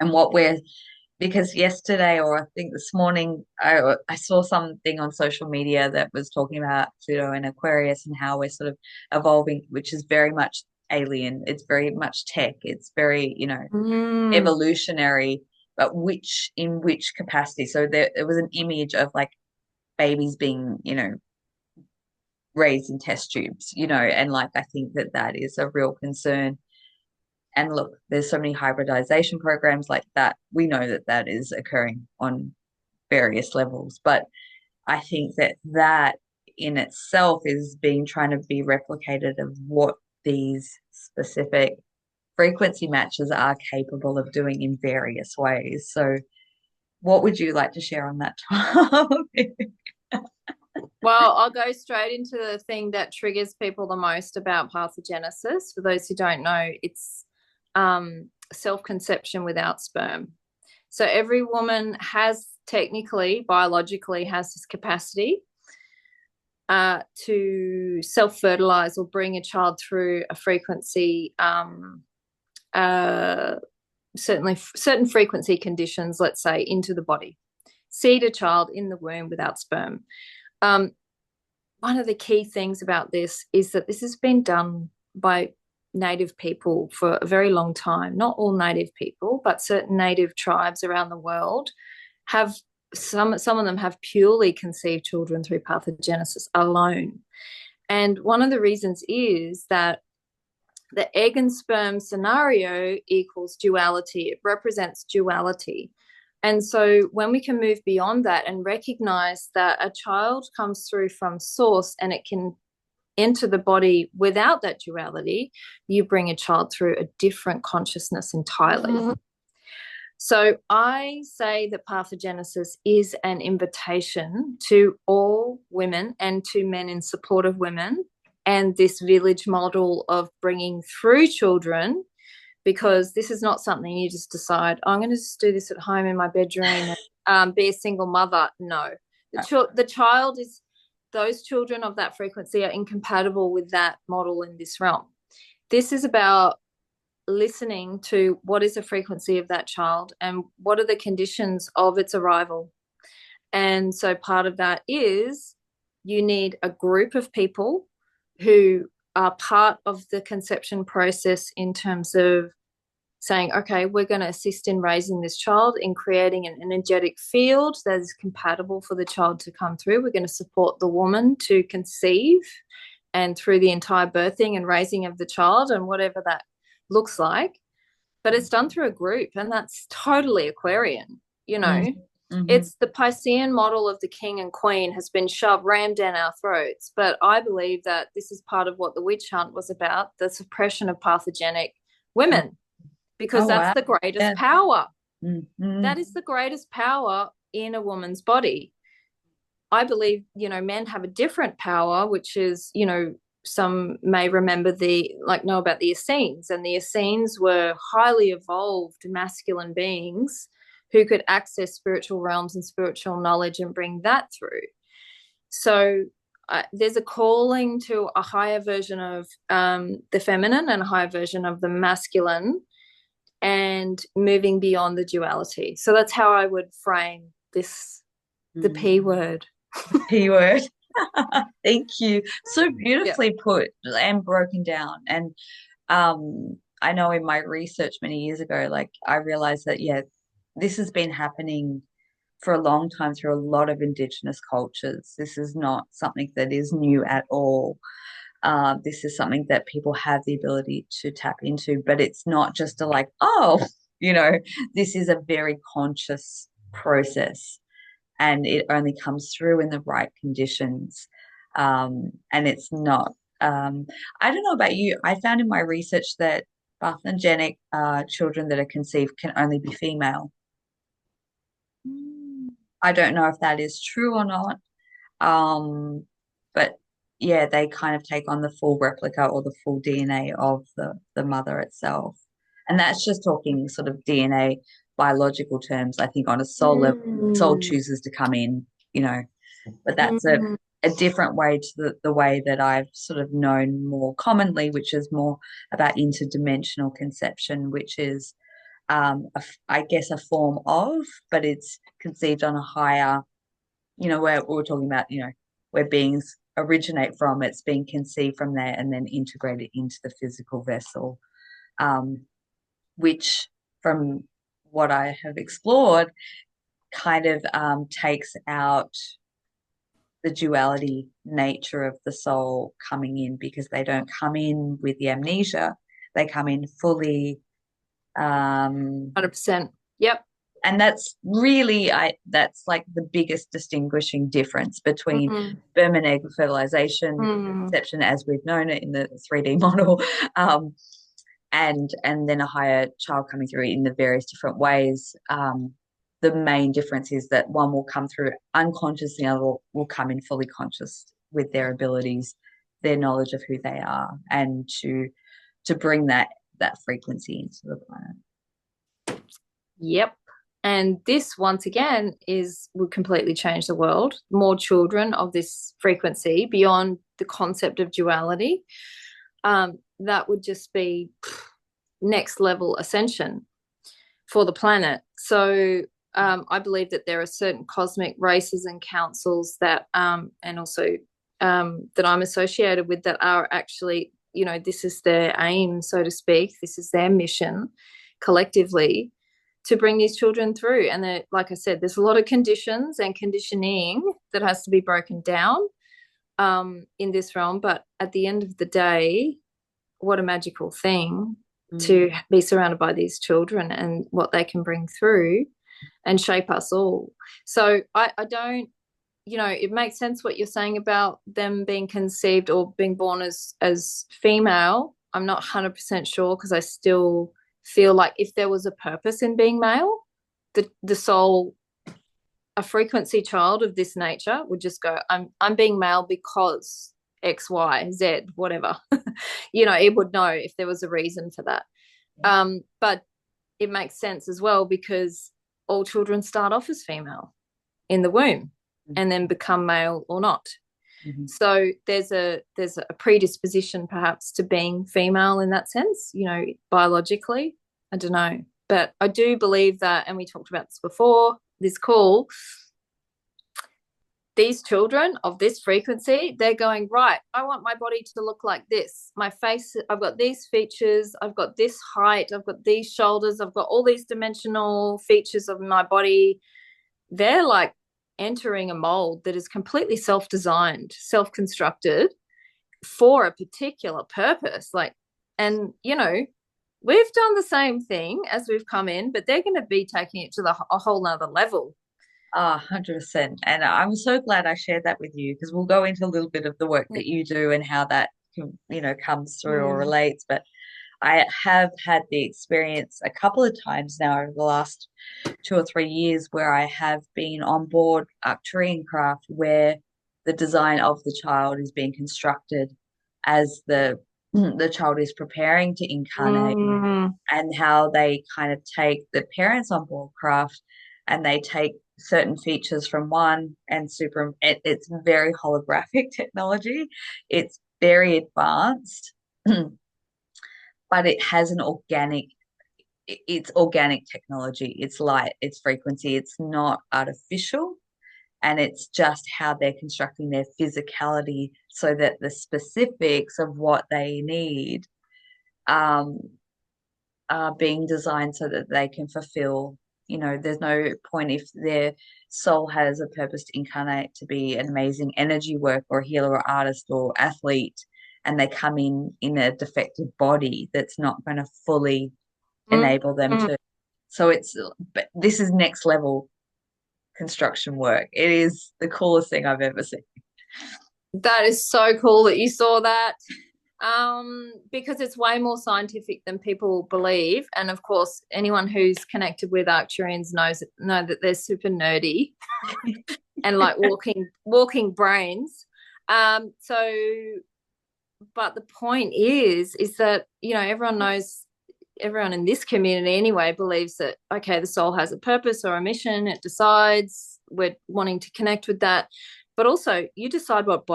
and because yesterday, or I think this morning, I saw something on social media that was talking about Pluto and Aquarius and how we're sort of evolving, which is very much alien. It's very much tech. It's very, evolutionary, but in which capacity? So there was an image of like babies being, raised in test tubes, and like I think that is a real concern. And look, there's so many hybridization programs like that. We know that is occurring on various levels, but I think that in itself is trying to be replicated of what these specific frequency matches are capable of doing in various ways. So what would you like to share on that topic? Well, I'll go straight into the thing that triggers people the most about parthenogenesis. For those who don't know, it's self-conception without sperm. So every woman biologically has this capacity to self-fertilize or bring a child through a frequency certainly certain frequency conditions, let's say, into the body. Seed a child in the womb without sperm. One of the key things about this is that this has been done by Native people for a very long time. Not all Native people, but certain Native tribes around the world have some of them have purely conceived children through parthenogenesis alone. And one of the reasons is that the egg and sperm scenario equals duality. It represents duality. And so when we can move beyond that and recognize that a child comes through from source and it can enter the body without that duality, you bring a child through a different consciousness entirely. Mm-hmm. So I say that parthenogenesis is an invitation to all women and to men in support of women, and this village model of bringing through children, because this is not something you just decide, oh, I'm going to just do this at home in my bedroom and be a single mother. No, the child is, those children of that frequency are incompatible with that model in this realm. This is about listening to what is the frequency of that child and what are the conditions of its arrival. And so part of that is you need a group of people who are part of the conception process in terms of saying, okay, we're going to assist in raising this child, in creating an energetic field that is compatible for the child to come through. We're going to support the woman to conceive and through the entire birthing and raising of the child and whatever that looks like. But it's done through a group, and that's totally Aquarian, you know. Mm-hmm. It's the Piscean model of the king and queen has been rammed down our throats. But I believe that this is part of what the witch hunt was about, the suppression of parthogenic women, because that's the greatest power. Mm-hmm. That is the greatest power in a woman's body. I believe, you know, men have a different power, which is, you know, some may remember know about the Essenes, and the Essenes were highly evolved masculine beings who could access spiritual realms and spiritual knowledge and bring that through. So there's a calling to a higher version of the feminine and a higher version of the masculine, and moving beyond the duality. So that's how I would frame this, the P word. The P word. Thank you. So beautifully put and broken down. And I know in my research many years ago, like I realized that, this has been happening for a long time through a lot of Indigenous cultures. This is not something that is new at all. This is something that people have the ability to tap into, but it's not just this is a very conscious process, and it only comes through in the right conditions. And it's not, I don't know about you, I found in my research that parthenogenic children that are conceived can only be female. I don't know if that is true or not. But they kind of take on the full replica or the full DNA of the mother itself. And that's just talking sort of DNA biological terms. I think on a soul level, soul chooses to come in, but that's a different way to the way that I've sort of known more commonly, which is more about interdimensional conception, which is I guess a form of, but it's conceived on a higher, where we're talking about, where beings originate from, it's being conceived from there and then integrated into the physical vessel, which from what I have explored kind of takes out the duality nature of the soul coming in, because they don't come in with the amnesia, they come in fully 100%. Yep. And that's really, that's like the biggest distinguishing difference between sperm and egg fertilization, conception as we've known it in the 3D model, and then a higher child coming through in the various different ways. The main difference is that one will come through unconscious, the other will come in fully conscious with their abilities, their knowledge of who they are, and to bring that frequency into the planet. Yep. And this, once again, would completely change the world. More children of this frequency beyond the concept of duality. That would just be next level ascension for the planet. So I believe that there are certain cosmic races and councils that, and also that I'm associated with, that are actually, this is their aim, so to speak. This is their mission collectively, to bring these children through. And like I said, there's a lot of conditions and conditioning that has to be broken down in this realm. But at the end of the day, what a magical thing to be surrounded by these children and what they can bring through and shape us all. So I don't, it makes sense what you're saying about them being conceived or being born as female. I'm not 100% sure, because I still feel like if there was a purpose in being male, the soul, a frequency child of this nature, would just go, I'm being male because X, Y, Z, whatever. It would know if there was a reason for that. But it makes sense as well, because all children start off as female in the womb and then become male or not. So there's a predisposition perhaps to being female in that sense, biologically. I don't know. But I do believe that, and we talked about this before this call, these children of this frequency, they're going, right, I want my body to look like this. My face, I've got these features, I've got this height, I've got these shoulders, I've got all these dimensional features of my body. They're like entering a mold that is completely self-designed, self-constructed for a particular purpose. And we've done the same thing as we've come in, but they're going to be taking it to a whole nother level. 100%. And I'm so glad I shared that with you, because we'll go into a little bit of the work that you do and how that comes through or relates. But I have had the experience a couple of times now over the last 2 or 3 years where I have been on board Arcturian craft, where the design of the child is being constructed as the child is preparing to incarnate, and how they kind of take the parents on board craft and they take certain features from one and it's very holographic technology. It's very advanced, but it has it's organic technology. It's light, it's frequency, it's not artificial. And it's just how they're constructing their physicality so that the specifics of what they need are being designed so that they can fulfill. There's no point if their soul has a purpose to incarnate to be an amazing energy worker or healer or artist or athlete, and they come in a defective body that's not going to fully enable them to. So but this is next level construction work. It is the coolest thing I've ever seen. That is so cool that you saw that. Because it's way more scientific than people believe. And of course, anyone who's connected with Arcturians know that they're super nerdy and like walking brains. So, but the point is that, everyone in this community anyway believes that, okay, the soul has a purpose or a mission. It decides we're wanting to connect with that. But also you decide what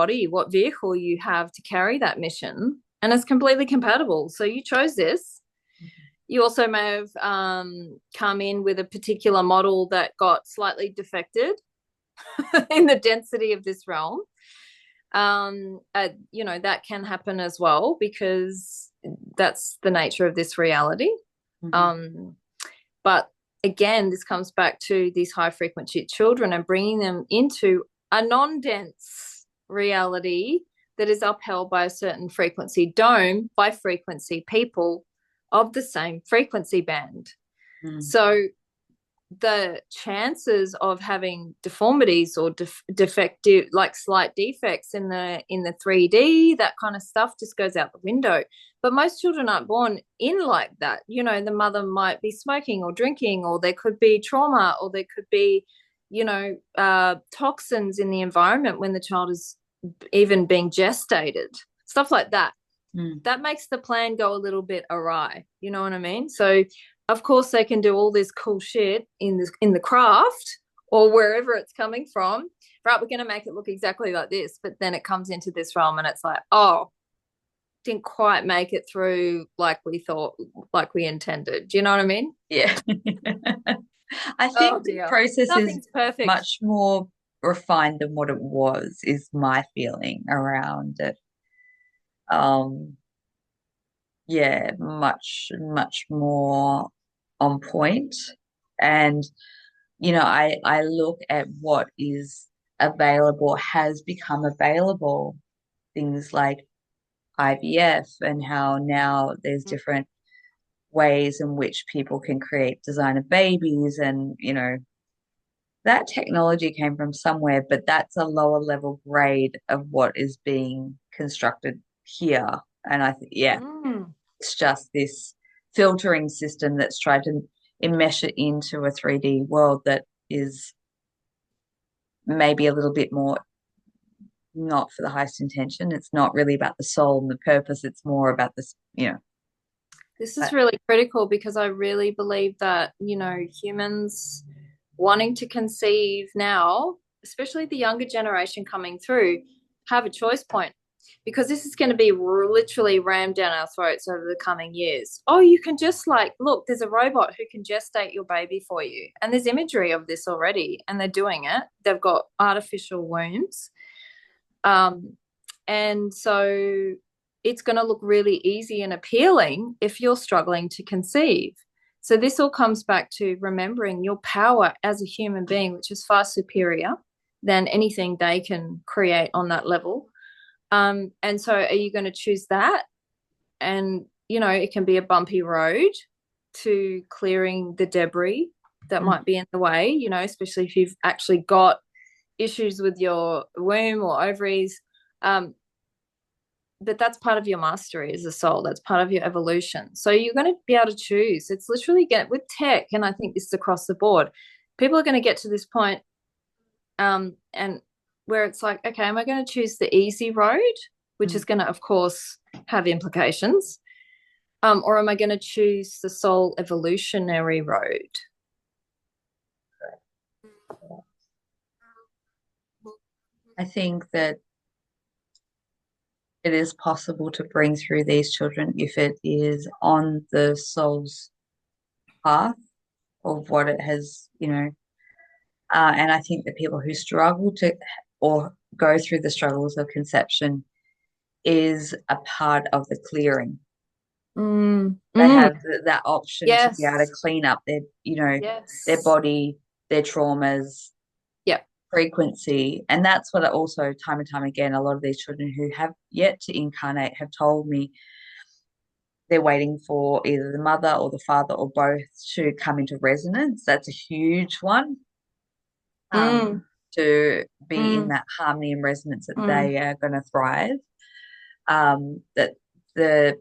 vehicle you have to carry that mission, and it's completely compatible. So you chose this. You also may have come in with a particular model that got slightly defected in the density of this realm. That can happen as well, because that's the nature of this reality. But again, this comes back to these high frequency children and bringing them into a non-dense reality that is upheld by a certain frequency dome, by frequency people of the same frequency band. So the chances of having deformities or defective, like slight defects in the 3D, that kind of stuff, just goes out the window. But most children aren't born in like that. The mother might be smoking or drinking, or there could be trauma, or there could be toxins in the environment when the child is even being gestated, stuff like that. That makes the plan go a little bit awry. You know what I mean? So of course they can do all this cool shit in the craft or wherever it's coming from. Right, we're going to make it look exactly like this, but then it comes into this realm and it's like, oh, didn't quite make it through like we thought, like we intended. Do you know what I mean? Yeah. I Oh think the dear. process is Nothing's perfect. much more refined than what it was, is my feeling around it. Um, yeah, much more on point. And, I look at what is available, has become available, things like IVF, and how now there's different ways in which people can create designer babies. And, that technology came from somewhere, but that's a lower level grade of what is being constructed here. And I think, yeah, Mm. it's just this filtering system that's tried to enmesh it into a 3D world that is maybe a little bit more not for the highest intention. It's not really about the soul and the purpose. It's more about this. This is But really critical because I really believe that, humans wanting to conceive now, especially the younger generation coming through, have a choice point because this is going to be literally rammed down our throats over the coming years. Oh, you can just like, look, there's a robot who can gestate your baby for you. And there's imagery of this already, and they're doing it. They've got artificial wombs. Um, and so it's going to look really easy and appealing if you're struggling to conceive. So this all comes back to remembering your power as a human being, which is far superior than anything they can create on that level. And so are you going to choose that? And, it can be a bumpy road to clearing the debris that might be in the way, especially if you've actually got issues with your womb or ovaries. But that's part of your mastery as a soul. That's part of your evolution. So you're going to be able to choose. It's literally get with tech, and I think this is across the board. People are going to get to this point, and where it's like, okay, am I going to choose the easy road, which is going to, of course, have implications, or am I going to choose the soul evolutionary road? I think that it is possible to bring through these children if it is on the soul's path of what it has, and I think that people who struggle to or go through the struggles of conception is a part of the clearing. Mm, They mm, have that option to be able to yes, clean up their yes, body, their traumas, yep. frequency. And that's what also, time and time again, a lot of these children who have yet to incarnate have told me they're waiting for either the mother or the father or both to come into resonance. That's a huge one. Mm, To be in mm, that harmony and resonance that mm, they are going to thrive. That the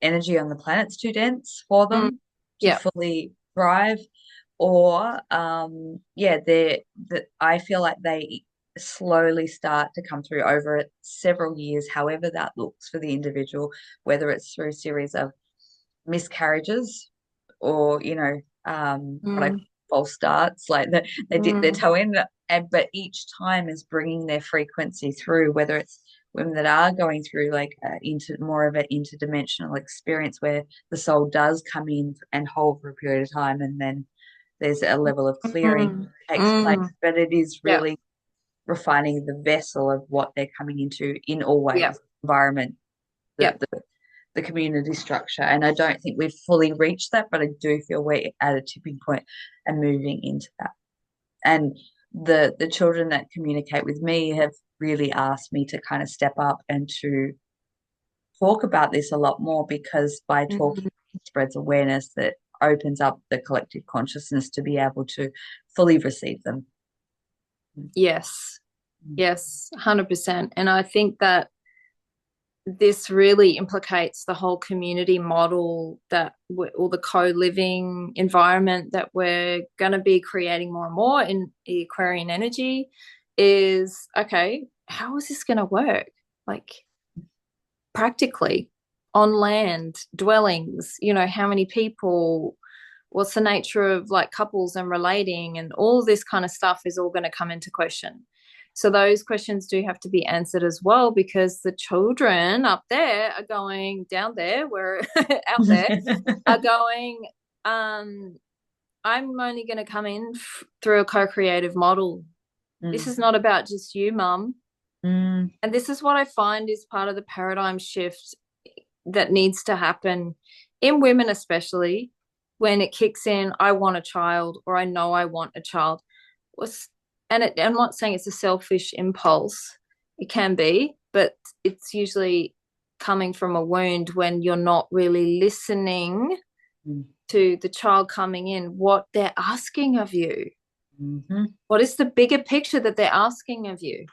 energy on the planet's too dense for mm, them to yep. fully thrive. Or yeah, that I feel like they slowly start to come through over several years, however that looks for the individual, whether it's through a series of miscarriages or what I call Mm, false starts, like they dip their mm, toe in, but each time is bringing their frequency through, whether it's women that are going through like into more of an interdimensional experience where the soul does come in and hold for a period of time, and then there's a level of clearing mm, that takes place, mm, but it is yep, really refining the vessel of what they're coming into in all yep, ways, environment, the, yep. the the community structure. And I don't think we've fully reached that, but I do feel we're at a tipping point and moving into that. And the children that communicate with me have really asked me to kind of step up and to talk about this a lot more, because by Mm, talking it spreads awareness that opens up the collective consciousness to be able to fully receive them. yes, yes, 100%. And I think that this really implicates the whole community model or the co-living environment that we're going to be creating more and more in the Aquarian energy is, okay, how is this going to work? Like practically on land, dwellings, how many people, what's the nature of like couples and relating, and all this kind of stuff is all going to come into question. So those questions do have to be answered as well, because the children up there are going down there, where out there are going, I'm only going to come in through a co-creative model. This is not about just you, mum. And this is what I find is part of the paradigm shift that needs to happen in women, especially when it kicks in, I want a child, or I know I want a child. I'm not saying it's a selfish impulse. It can be, but it's usually coming from a wound when you're not really listening to the child coming in, what they're asking of you. What is the bigger picture that they're asking of you?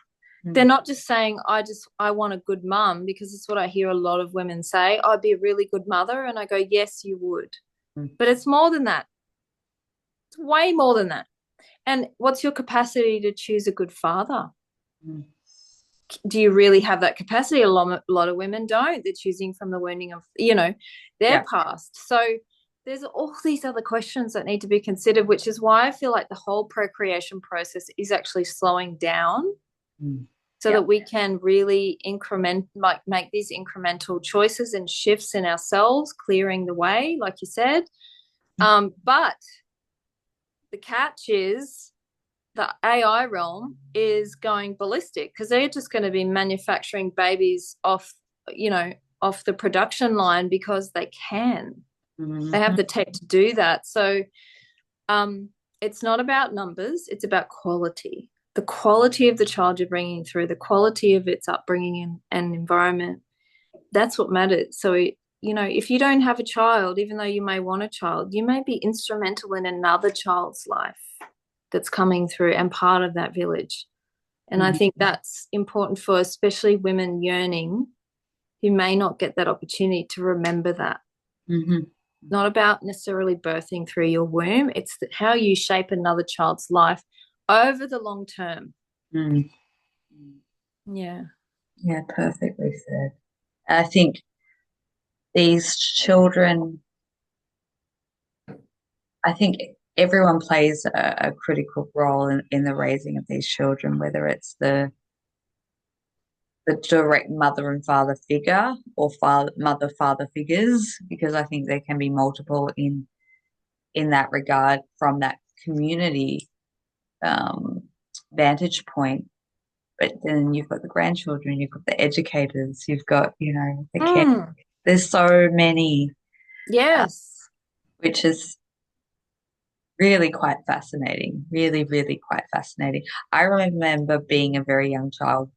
They're not just saying, I want a good mum, because it's what I hear a lot of women say, I'd be a really good mother. And I go, yes, you would. But it's more than that. It's way more than that. And what's your capacity to choose a good father? Do you really have that capacity? A lot of women don't. They're choosing from the wounding of, their past. So there's all these other questions that need to be considered, which is why I feel like the whole procreation process is actually slowing down. So that we can really make these incremental choices and shifts in ourselves, clearing the way, like you said. But the catch is the AI realm is going ballistic, because they're just going to be manufacturing babies off the production line because they can. They have the tech to do that. So it's not about numbers. It's about quality. The quality of the child you're bringing through, the quality of its upbringing and environment, that's what matters. So, if you don't have a child, even though you may want a child, you may be instrumental in another child's life that's coming through and part of that village. And I think that's important for especially women yearning who may not get that opportunity to remember that. Not about necessarily birthing through your womb. It's how you shape another child's life over the long term. Yeah, Perfectly said. I think these children, I think everyone plays a critical role in the raising of these children, whether it's the direct mother and father figure, or mother-father figures, because I think there can be multiple in that regard from that community vantage point. But then you've got the grandchildren, you've got the educators, you've got, the care. There's so many. Yes. Which is really quite fascinating, really, really quite fascinating. I remember being a very young child,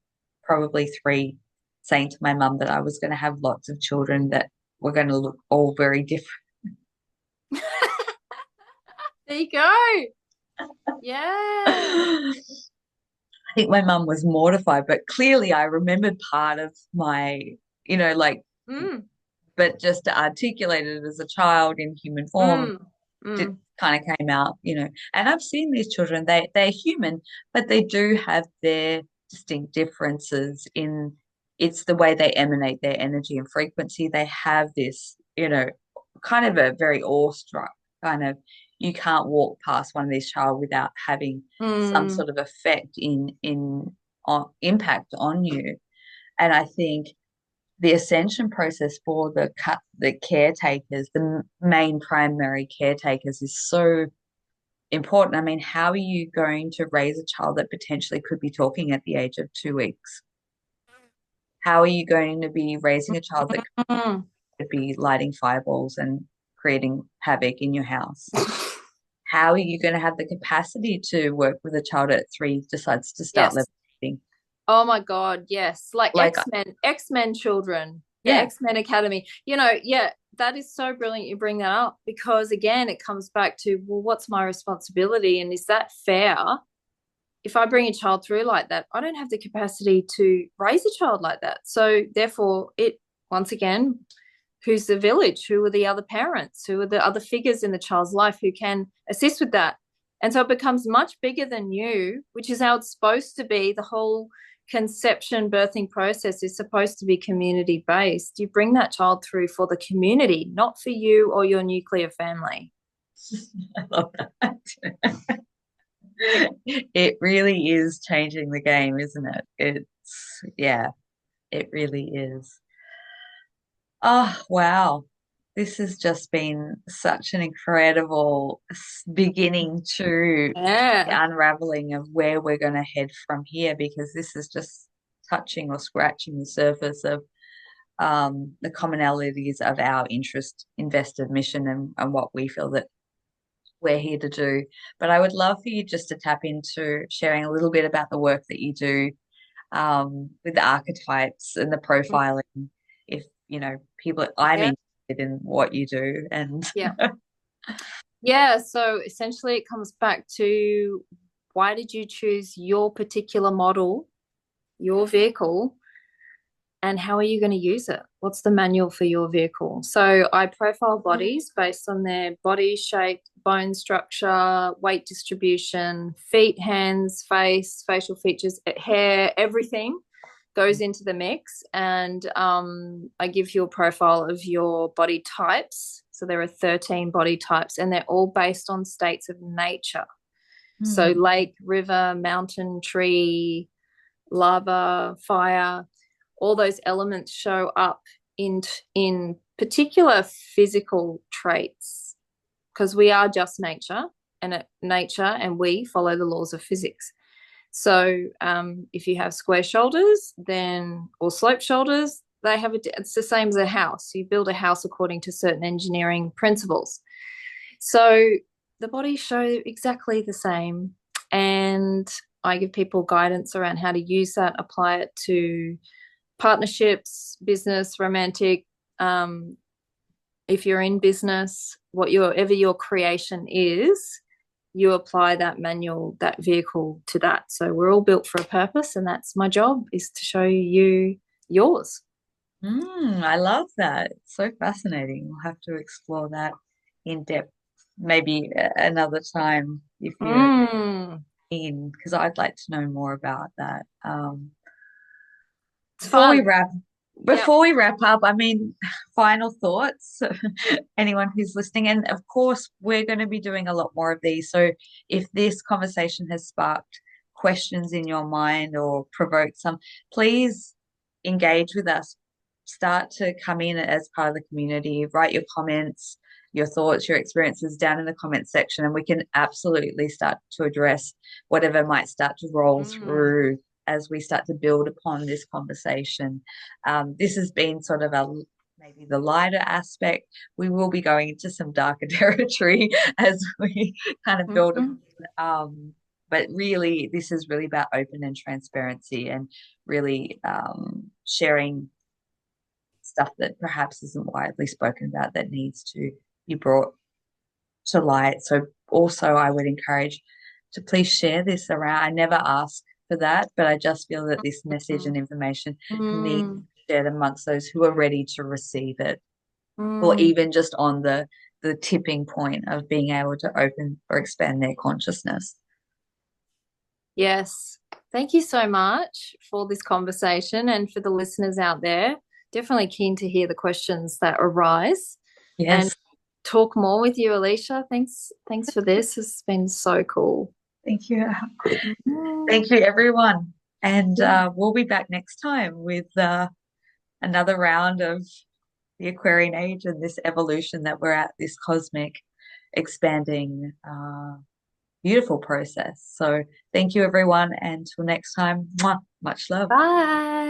probably 3, saying to my mum that I was going to have lots of children that were going to look all very different. There you go. Yeah. I think my mum was mortified, but clearly I remembered part of my, but just to articulate it as a child in human form, it kind of came out, and I've seen these children, they're human, but they do have their distinct differences in it's the way they emanate their energy and frequency. They have this, kind of a very awestruck kind of, you can't walk past one of these child without having some sort of effect on impact on you. And I think the ascension process for the caretakers, the main primary caretakers, is so important. I mean, how are you going to raise a child that potentially could be talking at the age of 2 weeks? How are you going to be raising a child that could be lighting fireballs and creating havoc in your house? How are you going to have the capacity to work with a child at 3 decides to start levitating? Oh my God, yes. Like X-Men children, the X-Men Academy. That is so brilliant you bring that up, because again, it comes back to, well, what's my responsibility, and is that fair? If I bring a child through like that, I don't have the capacity to raise a child like that. So therefore, once again, who's the village? Who are the other parents? Who are the other figures in the child's life who can assist with that? And so it becomes much bigger than you, which is how it's supposed to be. The whole conception birthing process is supposed to be community based. You bring that child through for the community, not for you or your nuclear family. I love that. It really is changing the game, isn't it? Yeah, it really is. Oh, wow. This has just been such an incredible beginning to the Yeah. unraveling of where we're going to head from here, because this is just touching or scratching the surface of the commonalities of our interest, invested mission, and what we feel that we're here to do. But I would love for you just to tap into sharing a little bit about the work that you do with the archetypes and the profiling. If people, I'm Yeah. interested in what you do, and Yeah. Yeah. So essentially, it comes back to why did you choose your particular model, your vehicle, and how are you going to use it? What's the manual for your vehicle? So I profile bodies based on their body shape, bone structure, weight distribution, feet, hands, face, facial features, hair, everything goes into the mix. And I give you a profile of your body types. So there are 13 body types, and they're all based on states of nature. So Hmm. lake, river, mountain, tree, lava, fire, all those elements show up in particular physical traits, because we are just nature, and we follow the laws of physics. So if you have square shoulders, then or slope shoulders, it's the same as a house. You build a house according to certain engineering principles. So the bodies show exactly the same, and I give people guidance around how to use that, apply it to partnerships, business, romantic. Um, if you're in business, whatever your creation is, you apply that manual, that vehicle to that. So we're all built for a purpose, and that's my job, is to show you yours. I love that. It's so fascinating. We'll have to explore that in depth, maybe another time if you're Mm, in, because I'd like to know more about that. it's Before we fun. wrap, Yep. before we wrap up, I mean, final thoughts, anyone who's listening, and of course, we're going to be doing a lot more of these. So if this conversation has sparked questions in your mind or provoked some, please engage with us. Start to come in as part of the community. Write your comments, your thoughts, your experiences down in the comments section, and we can absolutely start to address whatever might start to roll Mm, through as we start to build upon this conversation. This has been sort of maybe the lighter aspect. We will be going into some darker territory as we kind of build mhm. but really, this is really about open and transparency, and really sharing stuff that perhaps isn't widely spoken about that needs to be brought to light. So also I would encourage to please share this around. I never ask for that, but I just feel that this message and information needs to Mm, be shared amongst those who are ready to receive it, or mm. even just on the tipping point of being able to open or expand their consciousness. Yes. Thank you so much for this conversation, and for the listeners out there. Definitely keen to hear the questions that arise and Yes. talk more with you, Alicia. Thanks for this. It's been so cool. Thank you. Mhm. Thank you, everyone. And Yeah. we'll be back next time with another round of the Aquarian age and this evolution that we're at, this cosmic expanding, beautiful process. So thank you, everyone. And until next time, much love. Bye.